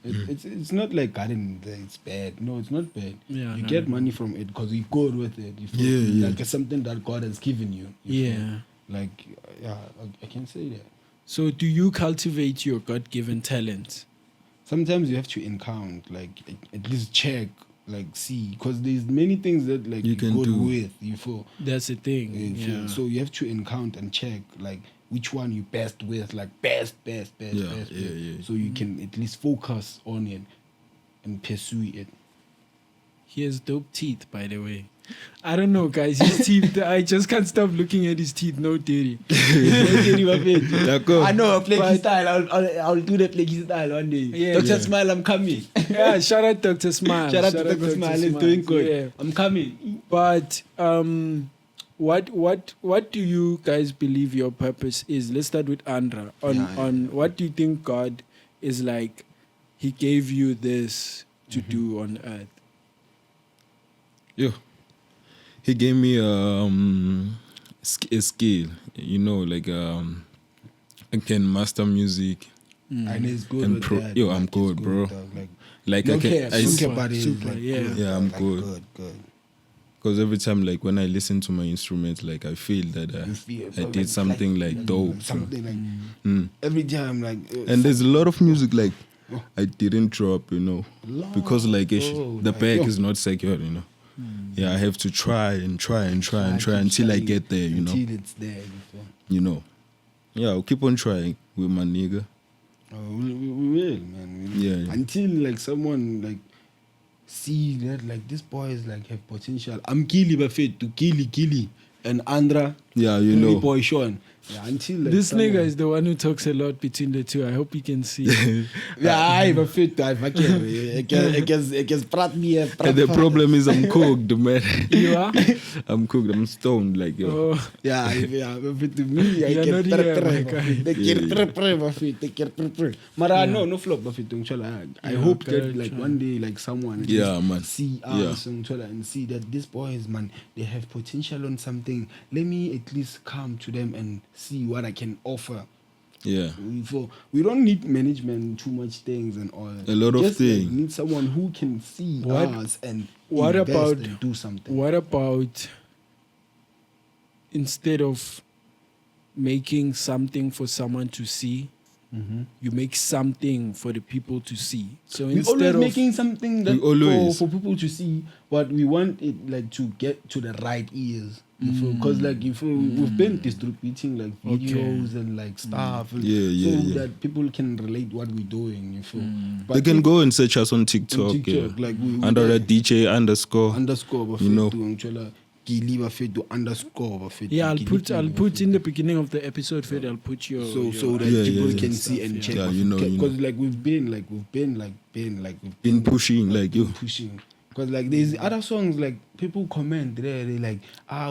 It's not like garden it's bad. No, it's not bad. Yeah, you get money from it because you're good with it. You feel like it's something that God has given you. Yeah. Like I can say that. So do you cultivate your God-given talent? Sometimes you have to encounter, like at least check. Like see, because there's many things that like you can do with you feel. That's the thing. Yeah. So you have to encounter and check like which one you best with, like best. Yeah. So you can at least focus on it and pursue it. He has dope teeth, by the way. I don't know, guys. His teeth, I just can't stop looking at his teeth. No Dary. I know a Blakey style. I'll do the Blakey style one day. Yeah, Dr. Smile, I'm coming. Yeah, shout out Dr. Smile. Shout out to Dr. Smile. He's doing good. Yeah. I'm coming. But what do you guys believe your purpose is? Let's start with Andra. On what do you think God is like? He gave you this to do on earth. Yeah. He gave me a skill, you know, like I can master music. And it's good And with that. I'm good, bro. Dog. Like no I can, care, I super, buddy. super, Like, yeah. good, Yeah, dog, I'm like, good. Good. Because every time, like when I listen to my instruments, like I feel that You feel, I dog, did something like dope. So. Something like every time, like. And there's a lot of music like I didn't drop, you know, because like bro, the like, back is not secure, you know. Yeah, I have to try until I get there, you know. Until it's there. You know. Yeah, I'll keep on trying with my nigga. Oh, we will, man. Yeah. Until like someone like see that like this boy is like have potential. I'm Gilly Buffett to Gilly and Andra. Yeah, you know. Boy Sean. Yeah, until like This someone, nigga is the one who talks a lot between the two. I hope you can see. yeah, I Buffett. I guess prat me. And the problem is I'm cooked, man. You are? I'm cooked. I'm stoned, like yo. Oh, Yeah, Buffett to me. I You're get not here, my guy. Buffett. Mara no flop Buffett. I hope that like one day like someone Yeah, man. see us and see that these boys, man, they have potential on something. Let me at least come to them and see what I can offer. Yeah. We don't need management, too much things and all. A lot of Just, things. Like, need someone who can see What- us and what invest about- and do something. what about instead of making something for someone to see, you make something for the people to see? So We instead always of making something that We always- for people to see, but we want it like to get to the right ears. Because like we've been distributing like videos and like stuff, and so that people can relate what we're doing. You feel? But They can go and search us on TikTok. on TikTok, Yeah. like we Under like, the DJ underscore. underscore You know. Gilly Buffett underscore Buffett. yeah, I'll put in the beginning of the episode, Fed. I'll put your so that Yeah, people yeah, can yeah. see and check. Yeah, you know. Because like we've been Pushing, like you. pushing. Because like there's other songs like people comment there, they like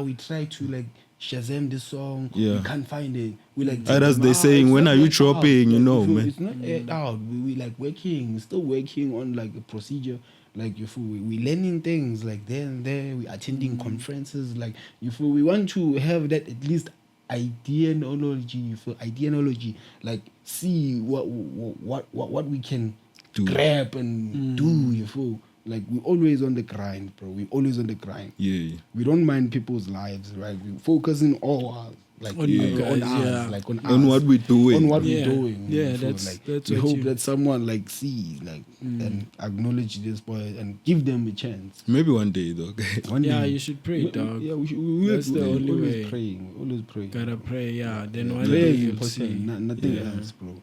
we try to like Shazam this song, Yeah. we can't find it. We like Others, they saying, it's when not are you yet dropping? out. You know, feel? man. It's not yet out. We like working, still working on like a procedure. Like you feel we learning things like there and there. We attending conferences. Like you feel we want to have that at least ideology. You feel ideology. Like see what we can Do. grab and do. You feel like we always on the grind, bro. We always on the grind. Yeah. We don't mind people's lives, right? We focus in all like On you guys, on us, yeah. like on On us, what we're doing. on what Yeah. we're doing. Yeah, you feel? that's like we what hope you- that someone like see like and acknowledge this boy and give them a chance. Maybe one day, though. One Yeah, day. you should pray, dog. Yeah, we That's the only always way. praying. We always pray. Gotta pray, yeah. Then one Prayer day is you'll important. see. Nothing Yeah. else, bro.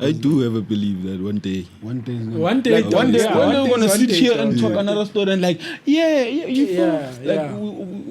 I do ever believe that one day. One day, is not- One day, like dog, one day, yeah, one day one we're gonna day, sit one here day, and dog. talk another story and like, you feel Yeah, like yeah.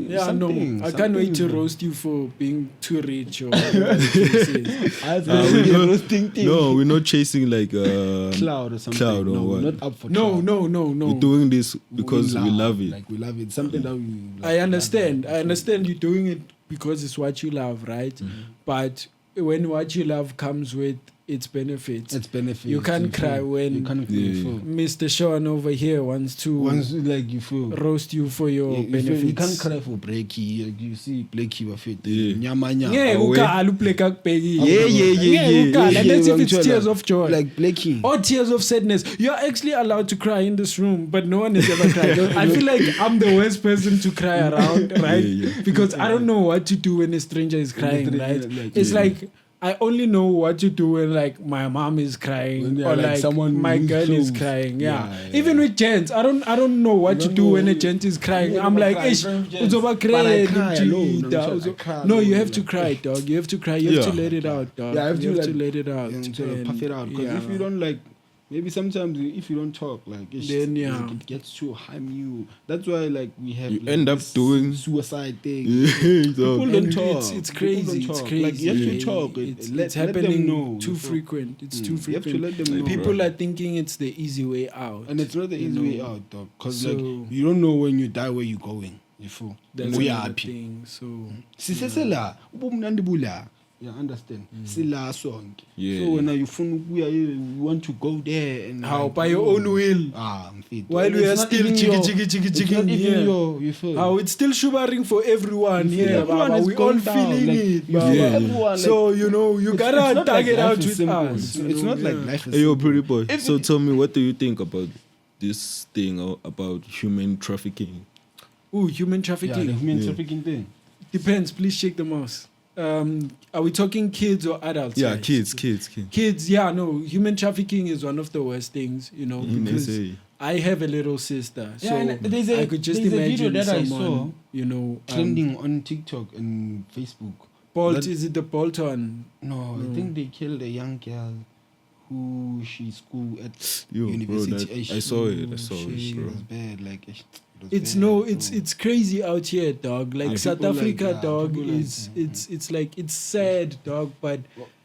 Yeah, no, something, I can't wait to something, bro. roast you for being too rich or whatever the case is. I was roasting things. No, we're not chasing like Cloud or something. Cloud or no, what? we're not up for No, cloud. no. we're doing this because we love it. Like we love it. Something that we. Like, I understand. I understand you're doing it because it's what you love, right? But when what you love comes with its benefits, It's benefits. you can't cry when you can't Yeah. feel. Mr. Sean over here wants to Once like you feel. roast you for your You, feel, benefits. you can't cry for Blakey. Like, you see Blakey Buffett. Yeah. Nyama nyama. Yeah, Away. ukhala upleka kubheki. Yeah. ukhala. Yeah, Let's if it's Mthola. tears of joy. Like Blakey. Or tears of sadness. You're actually allowed to cry in this room, but no one has ever cried. I feel like I'm the worst person to cry around, right? Yeah. Because I don't know what to do when a stranger is crying, stranger, right? like, It's yeah. like I only know what to do when like my mom is crying When, yeah, or like, like someone my who's girl is close. crying. Yeah. Yeah. Even with gents, I don't know what to don't do know. when a gent is crying. Yeah, I'm you like, cry "Ish, in front of gents." uzoba But I cry, cry alone. Luigi, I uzo-" cry No, you alone, have to like- cry, dog. You have to cry. You have to Yeah. let it out, dog. Yeah, I have you to, have to like, let it out. And so And, puff it out. Because yeah. if you don't like maybe sometimes if you don't talk, like, Then, yeah. like, it gets to harm you. That's why, like, we have You like, end up this doing suicide thing. People People don't talk. It's People crazy. don't It's talk. crazy. Like, you have to talk. It's Let them happening know. too You feel? frequent. It's too You have frequent. to let them know. People are thinking it's the easy way out. And it's not the you easy know. way out, though. Because, So- like, you don't know when you die where you're going. You feel? That's We another are happy. thing. So Sisesela, ubumnandi bula. You understand? Sila sonke. Yeah. So when you want to go there and how like, by your own will? I'm fit. While And we it's are not still even jiggy your- jiggy jiggy it's jiggy. not even Yeah. your, you feel? How it's still shivering for everyone. You feel? Yeah, Everyone but is we all going down, feeling like, it. you Baba. feel everyone, So you know you it's gotta not tag like it out life is with simple. us. you It's know, not like yeah. life is Hey, yo, simple. pretty boy. If So it- tell me, what do you think about this thing about human trafficking? Ooh, human Yeah, trafficking. the human trafficking thing. Depends. Please shake the mouse. Are we talking kids or adults? Yeah, guys? kids. Kids, yeah, no. Human trafficking is one of the worst things, you know, In because SA. I have a little sister, so and there's I could just there's a video imagine that I someone, saw you know, trending on TikTok and Facebook. Bolt. that- Is it the Bolt one? No, I think they killed a young girl who she school at Yo, bro, university. I saw it. I saw She it, bro. was bad. Like it was It's bad, no, bro. it's crazy out here, dog. Like Yeah, South people like Africa, that, dog, people like is that, it's like it's sad, dog, but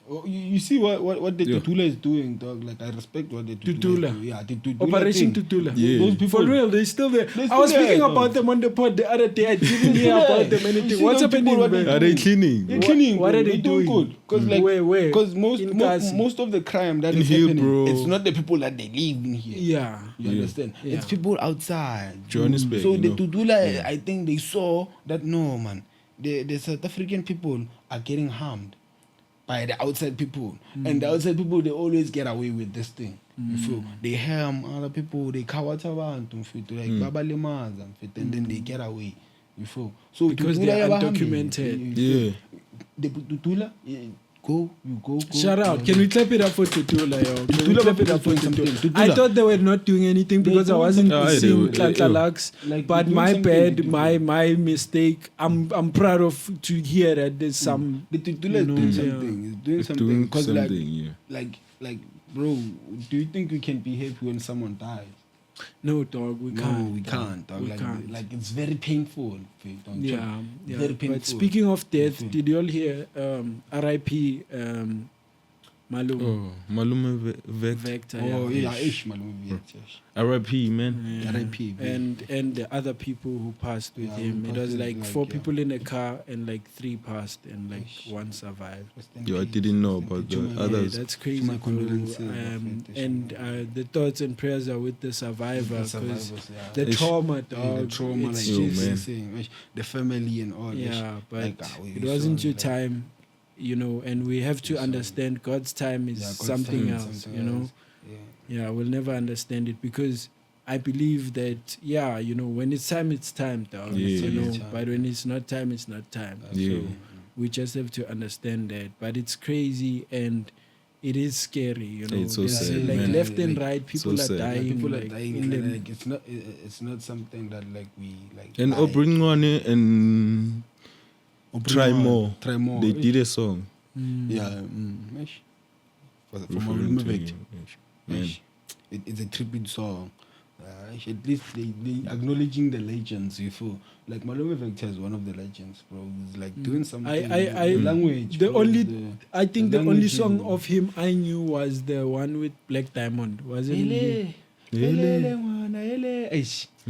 Well, you see what the Yeah. Dudula is doing, dog. Like I respect what the Dudula. is doing. Yeah, the Dudula Operation thing. Dudula. Yeah. Those people for real, they're still there. They're I was still there, speaking dog. about them on the pod the other day. I didn't hear there. about them You anything. see What's those people, happening? what they man? Are they cleaning? They're killing. What bro. are they They're doing doing? good? Because like, Where? because most In Kasi? most of the crime that In is here, happening, bro. it's not the people that they live in here. Yeah. You understand? Yeah. It's people outside. Johannesburg, So you the know. Dudula, I think they saw that no man, the South African people are getting harmed by the outside people, and the outside people they always get away with this thing. You feel? They harm other people, they kawata abantu, mfethu, like babalimaza, mfethu, and then they get away. You feel? So Because Dudula they are yabahambile, undocumented. you feel? Yeah. The Dudula, go. Shout out. Can we clap it up for Dudula, yo? Can we Dudula clap it up for was doing Dudula? something. I Dudula. thought they were not doing anything because I doing wasn't something. seeing Yeah, they- Tlatlalax. Like, But doing my something, bad, my mistake. I'm proud of to hear that there's some. The Dudula You is know, doing yeah. something. It's doing It's something. doing Because something, like, bro, do you think we can be happy when someone dies? No, dog, we can't. No, we can't. Dog. We Like, can't. like it's very painful. Yeah. Very painful. But speaking of death, Mhm. did you all hear R.I.P. Malome Oh, Malome Vector? Oh yeah, yeah. ish, Malome, yes. R.I.P. man. Yeah. R.I.P., man. And the other people who passed with Yeah, him. who It was passed, like like, 4 yeah. people in a car and like 3 passed and like Ish. 1 survived. Rest in Yo, I peace, didn't know rest in about peace. the To my- others. Yeah, that's crazy. my bro. condolences, And the thoughts and prayers are with the survivor The because survivors, yeah. the Ish. trauma, Yeah, dog. the trauma, it's like Yo, just- man. saying, ish, the family and all. ish. yeah, but Like, we it saw wasn't your like- time, you know, and we have to We saw understand God's time is Yeah, God's something time is else, something you know. else. Yeah. Yeah, we'll never understand it because I believe that, yeah, you know, when it's time, dog. Yeah. You know, It's time. but when it's not time, it's not time. Yeah. So we just have to understand that. But it's crazy and it is scary, you know. It's so There's, sad, like man. left and Like, right, people so are sad. Like, dying. people like, are dying. in And them. like it's not something that like we like. And buy. Obringwane and Try More. Try more. they did a song. Yeah. Ish. For referring Maglera to Vector. him. Man. Ish. It's a tribute song. At least they acknowledging the legends. You feel like Malome Vector is one of the legends, bro. He's like doing something. I- the language. the bro, only- I think the only language song is- of him I knew was the one with Black Diamond. Wasn't it?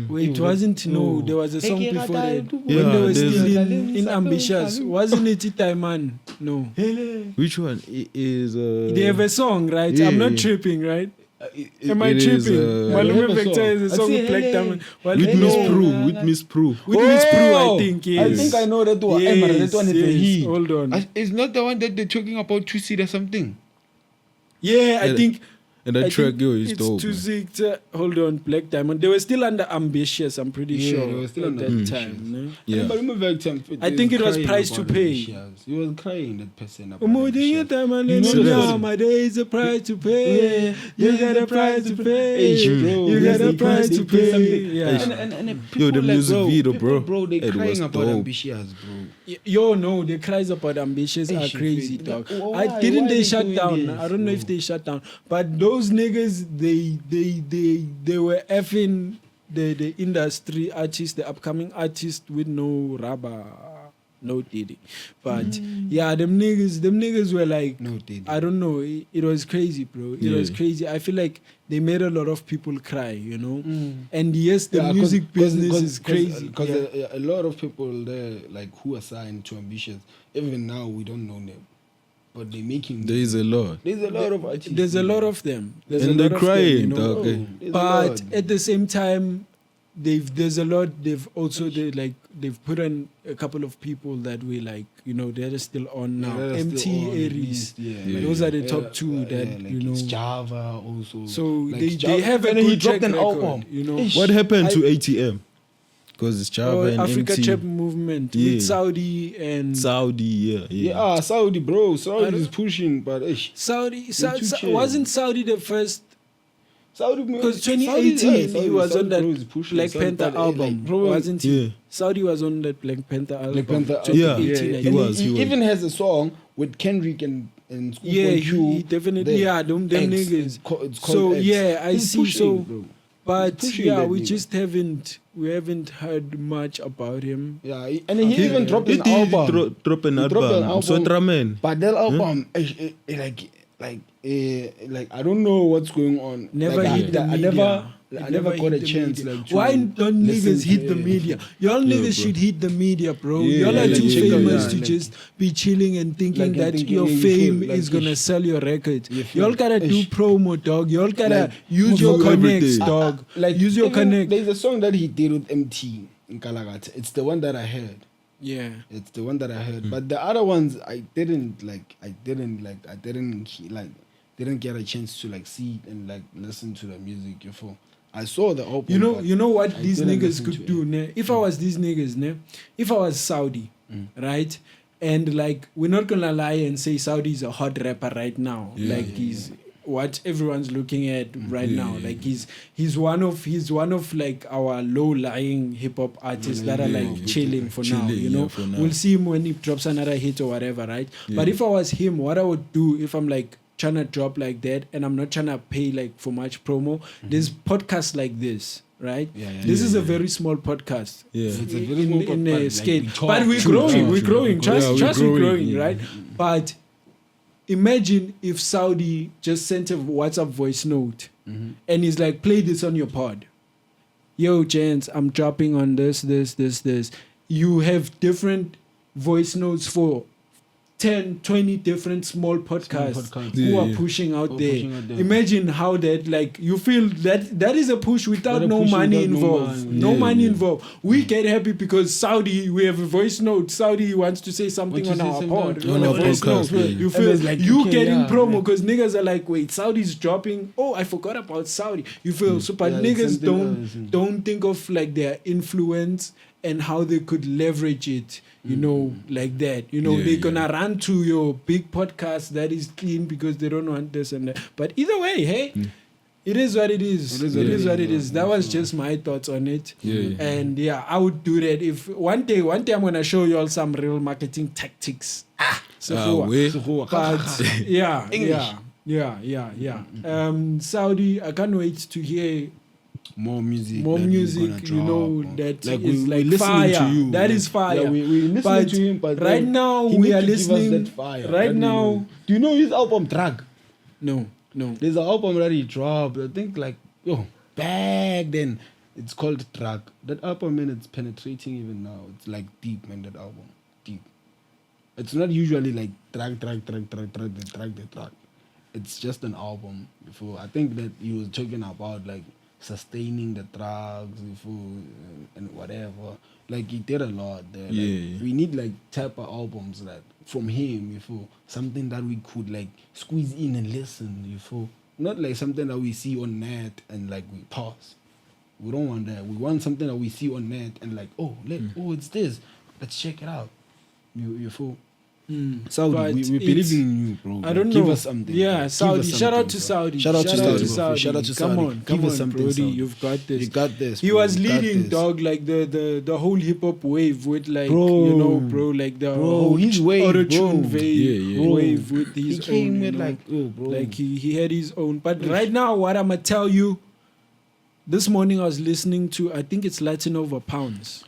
Wait, it wasn't. No, there was a song before that when Yeah, they were there's- still in Ambitious. Wasn't it Itaiman? No. Which one? It is They have a song, right? yeah, I'm not yeah. tripping, right? Am I it is, tripping? they have Malome a Vector song. is a song with Black Diamond. Well, with no. Miss Prue. With Miss Prue. With Miss Prue, I think. I Yes. think I know that one. Yes, That one is a yes. he. Hold on. It's not the one that they're talking about 2 seed or something. Yeah, I Yeah, think. And that I track, think yo, is it's dope. too man. sick. Hold on, Black Diamond. They were still under Ambitious. I'm pretty Yeah, sure they were still at under that Ambitious. time. No? Yeah. But remember that time, I think it was crying Price to about Pay. Ambitious. He was crying, that person. about Umudinga Ambitious. Diamond, You know and the now story? my day is a price to pay. Yeah, You got a price to pay. Hey, bro, You got a they price to play pay. something. Yeah. And Yo, the people music like, video, people, bro, they it crying was about dope. Ambitious, bro. Yo, no, the cries about Ambitious Hey, are shit, crazy, fit. dog. Why- I didn't why they they shut doing down? this, I don't know if bro? they shut down, but those those niggas, they were effing the industry artists, the upcoming artists with no rubber, no Diddy. But yeah, them niggas were like, No Diddy. I don't know, it was crazy, bro. It was crazy. I feel like they made a lot of people cry, you know. And yes, the music business is crazy. Because a lot of people there, like who are signed to Ambitious, even now we don't know them. But they making. There is a lot. There's a lot of artists. There's a lot of them. There's And a lot they're of them, crying, you know? dog. eh. There's a But lot. at the same time, there's a lot. They've also they've put on a couple of people that we like, you know, they're still on now. Yeah, they're still Emtee, on, at Aries. least, yeah. Those are the top two that like you know. it's Java also. So Like they Java- have a and good he dropped track an record, album. you know. Ish. What happened to I- ATM? Because it's Java Or and Africa MT. Trap Movement Yeah. with Saudi and Saudi, yeah. Yeah, Saudi, bro. I Saudi don't- is pushing, but ish. Saudi. too chill. Wasn't Saudi the first? Saudi, Because Saudi- 2018 Saudi- he was Saudi, on that bro, is pushing. Black Saudi, Panther but, album, bro, wasn't he? Yeah. Saudi was on that Black Panther album. Black Panther, 2018, Yeah, I he think. was. He even has a song with Kendrick and Scoop Yeah, and Q. he definitely. there. Yeah, them X. niggas. It's called So X. yeah, I He's see. pushing, So, bro. but pushing yeah, that we nigga. just haven't heard much about him. Yeah, and he even dropped He an did album. drop an He dropped an album. album. Sontraman. But that album, like I don't know what's going on. Never like, hit the I media. never got hit a the chance. media. Like, to Why don't listen niggas to hit the it. media? Y'all Yeah, niggas bro. should hit the media, bro. Yeah, Y'all are like, too check out, famous yeah, to like- just be chilling and thinking Like, that and your thinking you fame feel like is gonna ish. sell your record. You feel Y'all gotta do ish. promo, dog. Y'all gotta Like, use your move connects, everything. dog. Like use your even connect. There's a song that he did with MT in Kalagata. It's the one that I heard. Yeah. It's the one that I heard. But the other ones I didn't get a chance to like see and like listen to the music before. I saw the album. You know what I these didn't niggas listen could to do, ne? If I was these niggas, ne? If I was Saudi, right? And like we're not gonna lie and say Saudi is a hot rapper right now. He's what everyone's looking at right now. Like he's one of like our low lying hip hop artists that are like chilling for now. You know, for now. we'll see him when he drops another hit or whatever, right? But if I was him, what I would do if I'm like trying to drop like that and I'm not trying to pay like for much promo, there's podcasts like this, right? This is a very small podcast. Yeah. It's a very small in podcast, a like, scale, we talk. but we're True, growing. true, We're true. growing. Trust we're growing, yeah. right? But imagine if Saudi just sent a WhatsApp voice note and he's like, play this on your pod. Yo, gents, I'm dropping on this. You have different voice notes for 10, 20 different small podcasts who are pushing out there. Imagine how that, like, you feel that is a push without That a no push money without no involved. money. No Yeah, money yeah. involved. We get happy because Saudi, we have a voice note. Saudi wants to say something on our pod. On our voice podcast, note. yeah. You And feel it's like, you okay, getting yeah, promo yeah. because niggas are like, wait, Saudi's dropping. Oh, I forgot about Saudi. You feel so, but Yeah, it's niggas something else. don't think of like their influence and how they could leverage it, you know, like that. You know, Yeah, they're yeah. gonna run to your big podcast that is clean because they don't want this and that. But either way, hey, it is what it is. It is what it is. That was just my thoughts on it. Yeah. And yeah, I would do that if one day I'm gonna show you all some real marketing tactics. But yeah. Saudi, I can't wait to hear more music, more that music, we're gonna you know, drop. that Like, is we like listening fire. to you. That is fire. Yeah, we listening But to him, but right then now he we need are to give us listening. that fire. Right That now, we- do you know his album Drag? no. There's an album that he dropped. I think like back then. It's called Drag. That album, man, it's penetrating even now. It's like deep, man. That album, deep. It's not usually like drag. It's just an album. Before I think that he was talking about like sustaining the drugs before and whatever. Like he did a lot there. Like, Yeah. we need like type of albums that from him before something that we could like squeeze in and listen before. Not like something that we see on net and like we pause. We don't want that. We want something that we see on net and like, oh, it's this. Let's check it out. You fool. Saudi, But we believe in you, bro. I don't Give know. us something. Yeah, bro. Give Saudi. us Shout out something, to bro. Saudi. Shout out to Saudi. Saudi. Shout out to Saudi. Come on, Give us something, Brody. Saudi. You've got this. You got this. He bro. was You got leading, this. dog, like the whole hip hop wave with like Bro. you know, bro, like the whole his wave, auto-tune bro. wave with his He came own, with you know? like, bro. Like he had his own. But right now, what I'ma tell you, this morning I was listening to, I think it's Loatinover Pounds.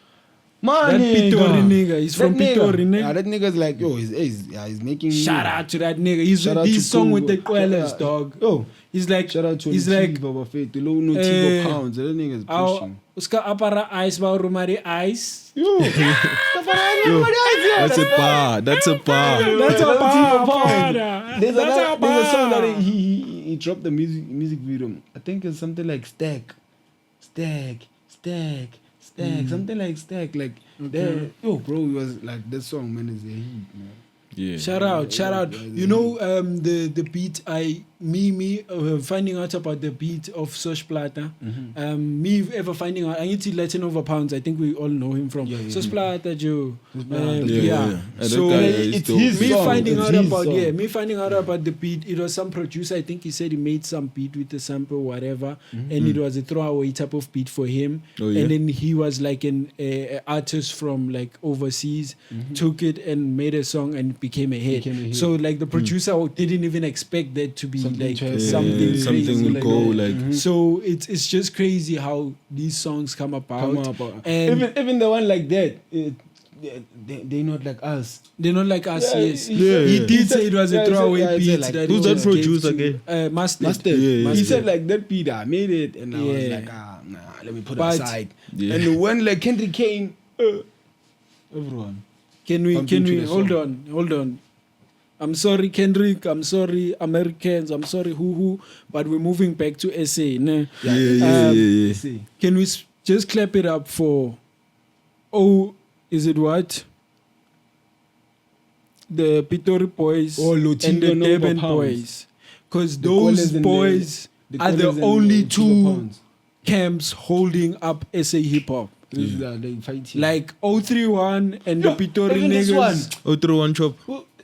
Man, That Pitori nigga, he's from Pitori, nigga. Yeah, that nigga's like, he's making. Shout out to that nigga. He's Shout with out this to song Congo. with the Quellas, Shout out- dog. Yo, He's like, shout out to he's like, Baba Faith, the Loatinover Pounds. That nigga's pushing. Uska apara ice ba rumari ice. Yo, That's a bar. That's a bar. That's a bar. There's a song that he dropped the music video. I think it's something like stack, something like stack. Like there, bro, it was like that song, man, is a hit, man. Yeah. Shout out. You know, the beat finding out about the beat of Sosh Plata. Me ever finding out, I need to Loatinover Pounds. I think we all know him from Sosh Plata, Joe. Yeah. So it's his me song. finding It's out his about song. me finding out about the beat. It was some producer. I think he said he made some beat with the sample, whatever, and it was a throwaway type of beat for him. Oh, yeah? And then he was like an artist from like overseas, took it and made a song and became a hit. So like the producer didn't even expect that to be Something like crazy. something Something crazy will like go that. like. So it's just crazy how these songs come about. And Even the one like that, they not like us. they're not like us. Yeah, Yes, yeah. he did say it was a throwaway he beat. said, like, That who's he that just gave producer to- again? Mustard. Yeah, yeah. He Mustard. said like that beat, I made it, and I was Yeah. like, nah, let me put it But- aside. Yeah. And when like Kendrick came, everyone. Can we Something to the hold song. on? I'm sorry, Kendrick. I'm sorry, Americans. I'm sorry, who. But we're moving back to SA. Ne? Yeah. See, Can we just clap it up for? Is it what? The Pitori boys Loatinover and the Durban Pounds. boys, because The Quellas those and boys the are the Quellas and only Loatinover two Pounds. camps holding up SA hip hop. They fighting. Like 031 and the Pitori even this niggas. Oh, through one chop.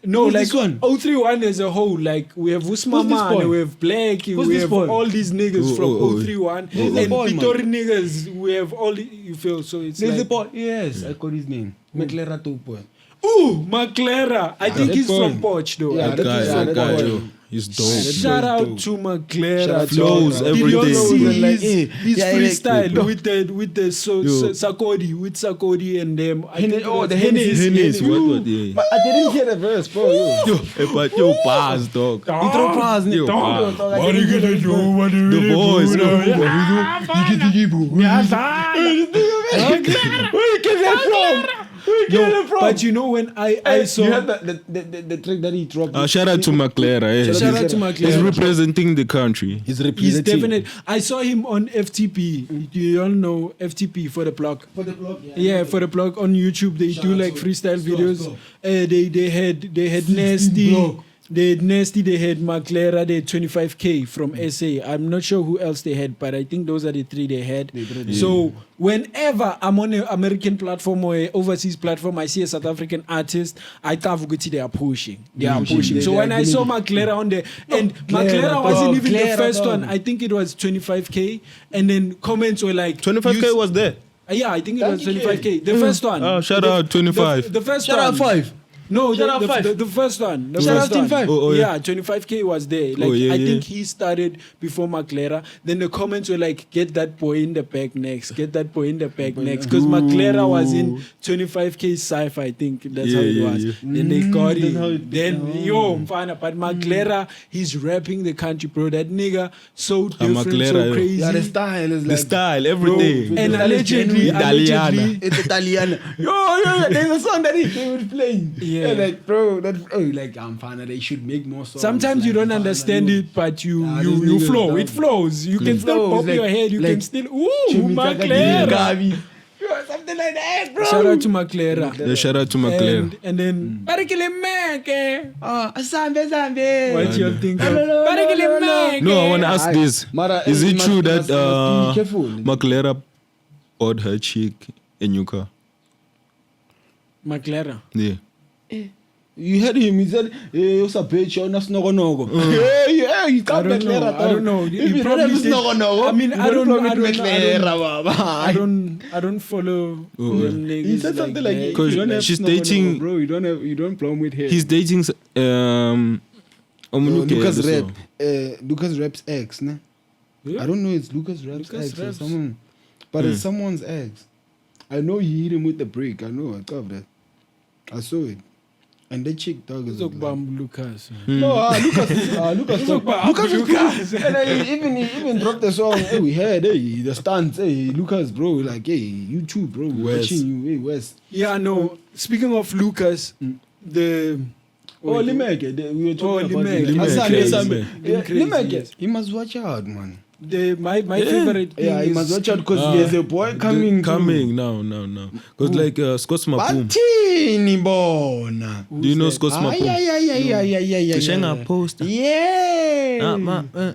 No, Who's like this one? 031 as a whole, like we have Who's this Usmama, boy? we have Black, Who's we this have boy? all these niggas Oh, from oh, oh. 031 Who's the and boy, man? Pitori niggas, we have all you feel. So it's There's like the boy. Yes, I got his name. Maglera boy. ooh, Maglera. I think that he's boy. from Poch though. Yeah, I that think he's is- from That that guy, boy. yo, he's dope. Shout That out boy's to Shout Maglera. out to Flows Maglera. every Did you day. see Like, his yeah, freestyle like, with the Yo. Sakodi with Sakodi and them? I think it Oh, was the Hennes. Hennes, Hennes. what, yeah. But I didn't hear the verse, bro. Yo. But yo, bars, dog. He throw bars, Yo, dog. bars. What are you gonna do? What are you The gonna boys, do? yo. Where you get that from? Where you get that from? But you know when I saw You heard the track that he dropped. Shout out to Maglera. Eh. Shout out to He's Maglera. representing the country. He's He's definite. I saw him on FTP. You all know FTP for the blog. For the blog, Yeah, for the blog on YouTube, they Shout do out like to freestyle Stop, videos. stop. They had Nasty. blog. They had Nasty. They had Maglera. They had 25K from SA. I'm not sure who else they had, but I think those are the three they had. So whenever I'm on an American platform or an overseas platform, I see a South African artist, I thought they are pushing. They are pushing. So when I saw Maglera on there, and Maglera wasn't even the first one. I think it was 25K, and then comments were like 25K was there. yeah, I think it was 25K. The first one. Oh, shout out 25. The first Shout one. out 5. No, Shout out five. the first one. The Shout first out Team one. Five. Oh, yeah. Yeah, 25K was there. Like yeah, I yeah. think he started before Maglera. Then the comments were like, "Get that boy in the back next. Get that boy in the back next." Because Maglera was in 25K sci-fi. I think that's how it Yeah, was. yeah. Then they got That's it. how it- Then yo, mfana. But Maglera, he's rapping the country, bro. That nigga so different, Maglera, so yo. crazy. Yeah, the style is The like. style, every Bro, day. and That is allegedly, Italiana. It's Italian. Yo, there's a song that he was playing. Yeah. And like, bro, like, I'm fine. They should make more songs. Sometimes you like, don't understand yo. it, but you Nah, you these you niggas flow. dumb. It flows. You can still flows, pop like- your head. You like can still ooh Chimitsaka Maglera. Gavi. Yo, something like that, bro. Shout out to Maglera. Yeah, shout out to Maglera. And then Barikile Meke. Zambe. What you think of? No. Barikile Meke. No, I want to ask this. Mara, Is it must- true must- that must be careful. Maglera bought her chick a new car? Maglera. Yeah. You heard him. He said, "Hey, you're a bitch. You're not snogo. Yeah. You can't Maglera. I don't know. If you don't have snogo, I mean, I don't follow. He said something like, because "You don't have she's snogo, dating- bro. You don't plumb with hair." He's dating Lucas Rap. Rap. Lucas Rap's ex, ne? Yeah. I don't know. It's Lucas Rap's Lucas ex or Rap's. someone, but it's someone's ex. I know he hit him with the break. I know. I covered that. I saw it. And the chick dog is like, Lucas. no, Lucas. And he even dropped the song. Hey, we heard, hey, the stunts. Hey, Lucas, bro. Like, hey, you too, bro. West. Watching you, hey, West. Yeah, no. Speaking of Lucas, the LeeMckrazy. We were talking about LeeMckrazy. LeeMckrazy. Yes. He must watch out, man. My favorite thing Yeah, he is must watch out because there's a boy coming. No. Because like Scott Maphuma. Batini bona. Do you know Scott Maphuma? Yeah. Kishenga poster. Yeah.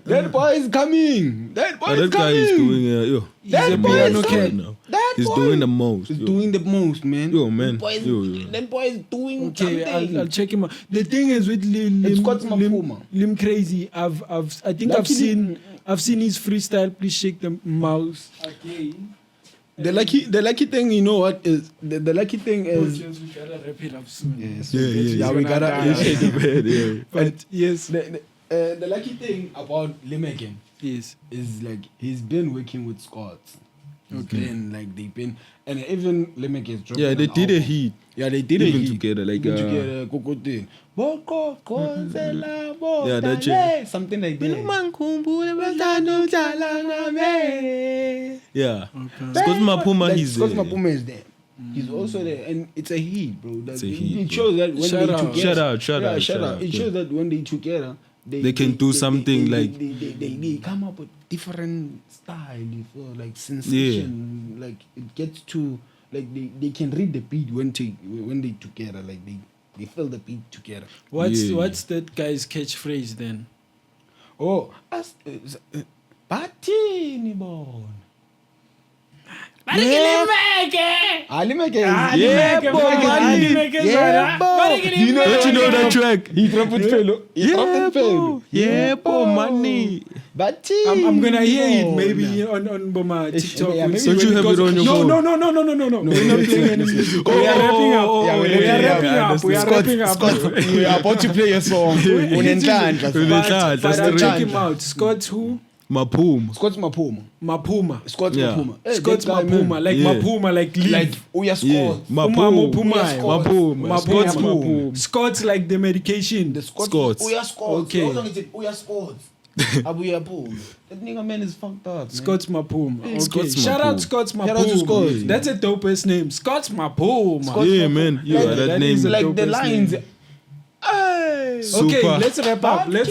That boy is coming. That Guy is doing That a boy piano is cat. coming. He's doing the most. He's yo. doing the most, man. Yo, man. That boy is doing Okay, something. I'll check him out. The thing is with It's Scott Maphuma. LeeMckrazy, I think I've seen his freestyle. Please shake the mouse. Okay. The lucky thing, you know what is the lucky thing is. We gotta wrap it up soon. Yes. Yeah. We gotta. Shake the bed, yeah. But yes, The lucky thing about LeeMckrazy yes. is like he's been working with Scots. Then like they've been and even LeeMckrazy dropped. Yeah, they an did a album. hit. Yeah, they did a Even hit. together, like, Even together, Kokotin. Boko Kozela Boko. Yeah, that chick. Something like that. Yeah. Scott Maphuma, Like, he's Scott there. Maphuma is there. He's also there, and it's a hit, bro. That It's a it hit, shows that when Shout they out. together, Shout out. It shows that when they together, They can do something like- they come up with different style. You feel like sensation, like it gets to like they can read the beat when they together, like they feel the beat together. What's that guy's catchphrase then? Oh, Batini bon. You know that track? He dropped it fellow. Money. I'm gonna hear it maybe on Boma TikTok. Yeah, maybe Don't you have it on your phone? No. We're not playing any music. We are wrapping up. We are wrapping up. We are about to play a song. Unenhlanhla. But I'll check him out. Scott who? Maphuma. Scott's Maphuma. Maphuma. Scott's Yeah. Maphuma. Hey, Scott's that guy, Maphuma. man. Like Yeah. Maphuma, like leave. Like Uya Scott. Maphuma. Scott's Maphuma. Scott's like the medication. The Scots. Scots. Uya Scott. Okay. How long is it? Uya Scott. Abuya Poom. That nigga man is fucked up. Man. Scott's Maphuma. Okay. Scott's Shout out Maphuma. Scott's Shout out to Maphuma. Scott's. That's a dopest name. Scott's Maphuma. Scott's Yeah, Maphuma. man. Yeah, Like, that that name. is a Like the dopest lines. name. Hey. Super. Okay, let's wrap up. This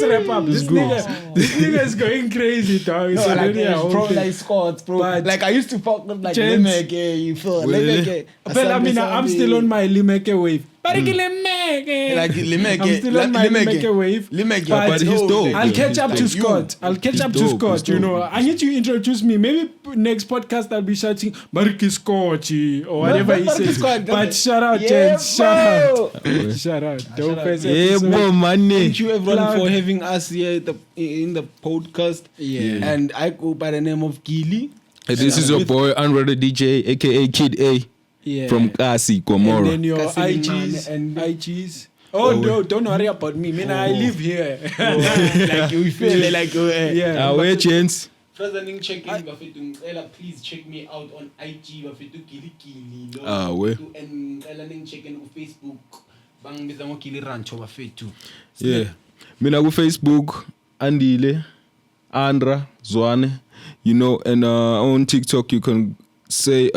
nigga is going crazy, dog. It's No, like, already a it's whole bro, thing. like Scots, bro. But- Like I used to fuck with like Gents. LeeMckrazy, you feel Really? LeeMckrazy. But I mean, I'm still on my LeeMckrazy wave. like I'm LeeMckrazy. still on my LeeMckrazy wave. LeeMckrazy. But he's dope. I'll catch up to You. Scott. I'll catch He's up to dope, Scott. he's You dope. know, I need you to introduce me. Maybe next podcast I'll be shouting Mariki Scotchy or whatever he says. But shout out, gents. Shout out. Dope as Yeah, episode. boy, money. Thank you everyone Plug. for having us here in the podcast. Yeah. And I go by the name of Gilly. Hey, this is your boy, Andra the DJ, aka Kid A, Yeah. from Kasi, And Gomorrah. then your Kasi IGs. and- IGs. Oh, no, don't worry about me. Man, I live here. Like we feel like Yeah. Where, gents? President checking bafethu please check me out on IG bafethu Gilly Where? and checking on Facebook bangibiza ngo Gilly Rancho bafethu. Yeah. Mina ku Facebook, Andile, Andra, Zwane, you know, and on TikTok you can say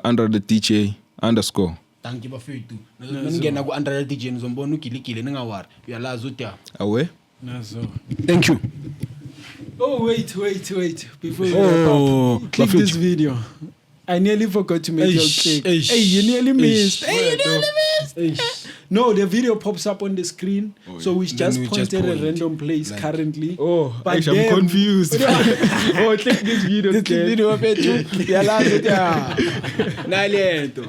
Andra the DJ _ Thank you bafethu. Ngena ku Andra DJ nizombona uGilly ningawari. Uyalazi uthi Away? Nazo. Thank you. Oh, wait. Before we Oh, wrap up, click Buffett. this video. I nearly forgot to make your click. Hey, you nearly missed. No, the video pops up on the screen. So we just we pointed just a point. random place Like- currently. Oh, But actually, I'm then- confused. Oh, click this video. This video bafethu. Uyalazi uthi Nalento.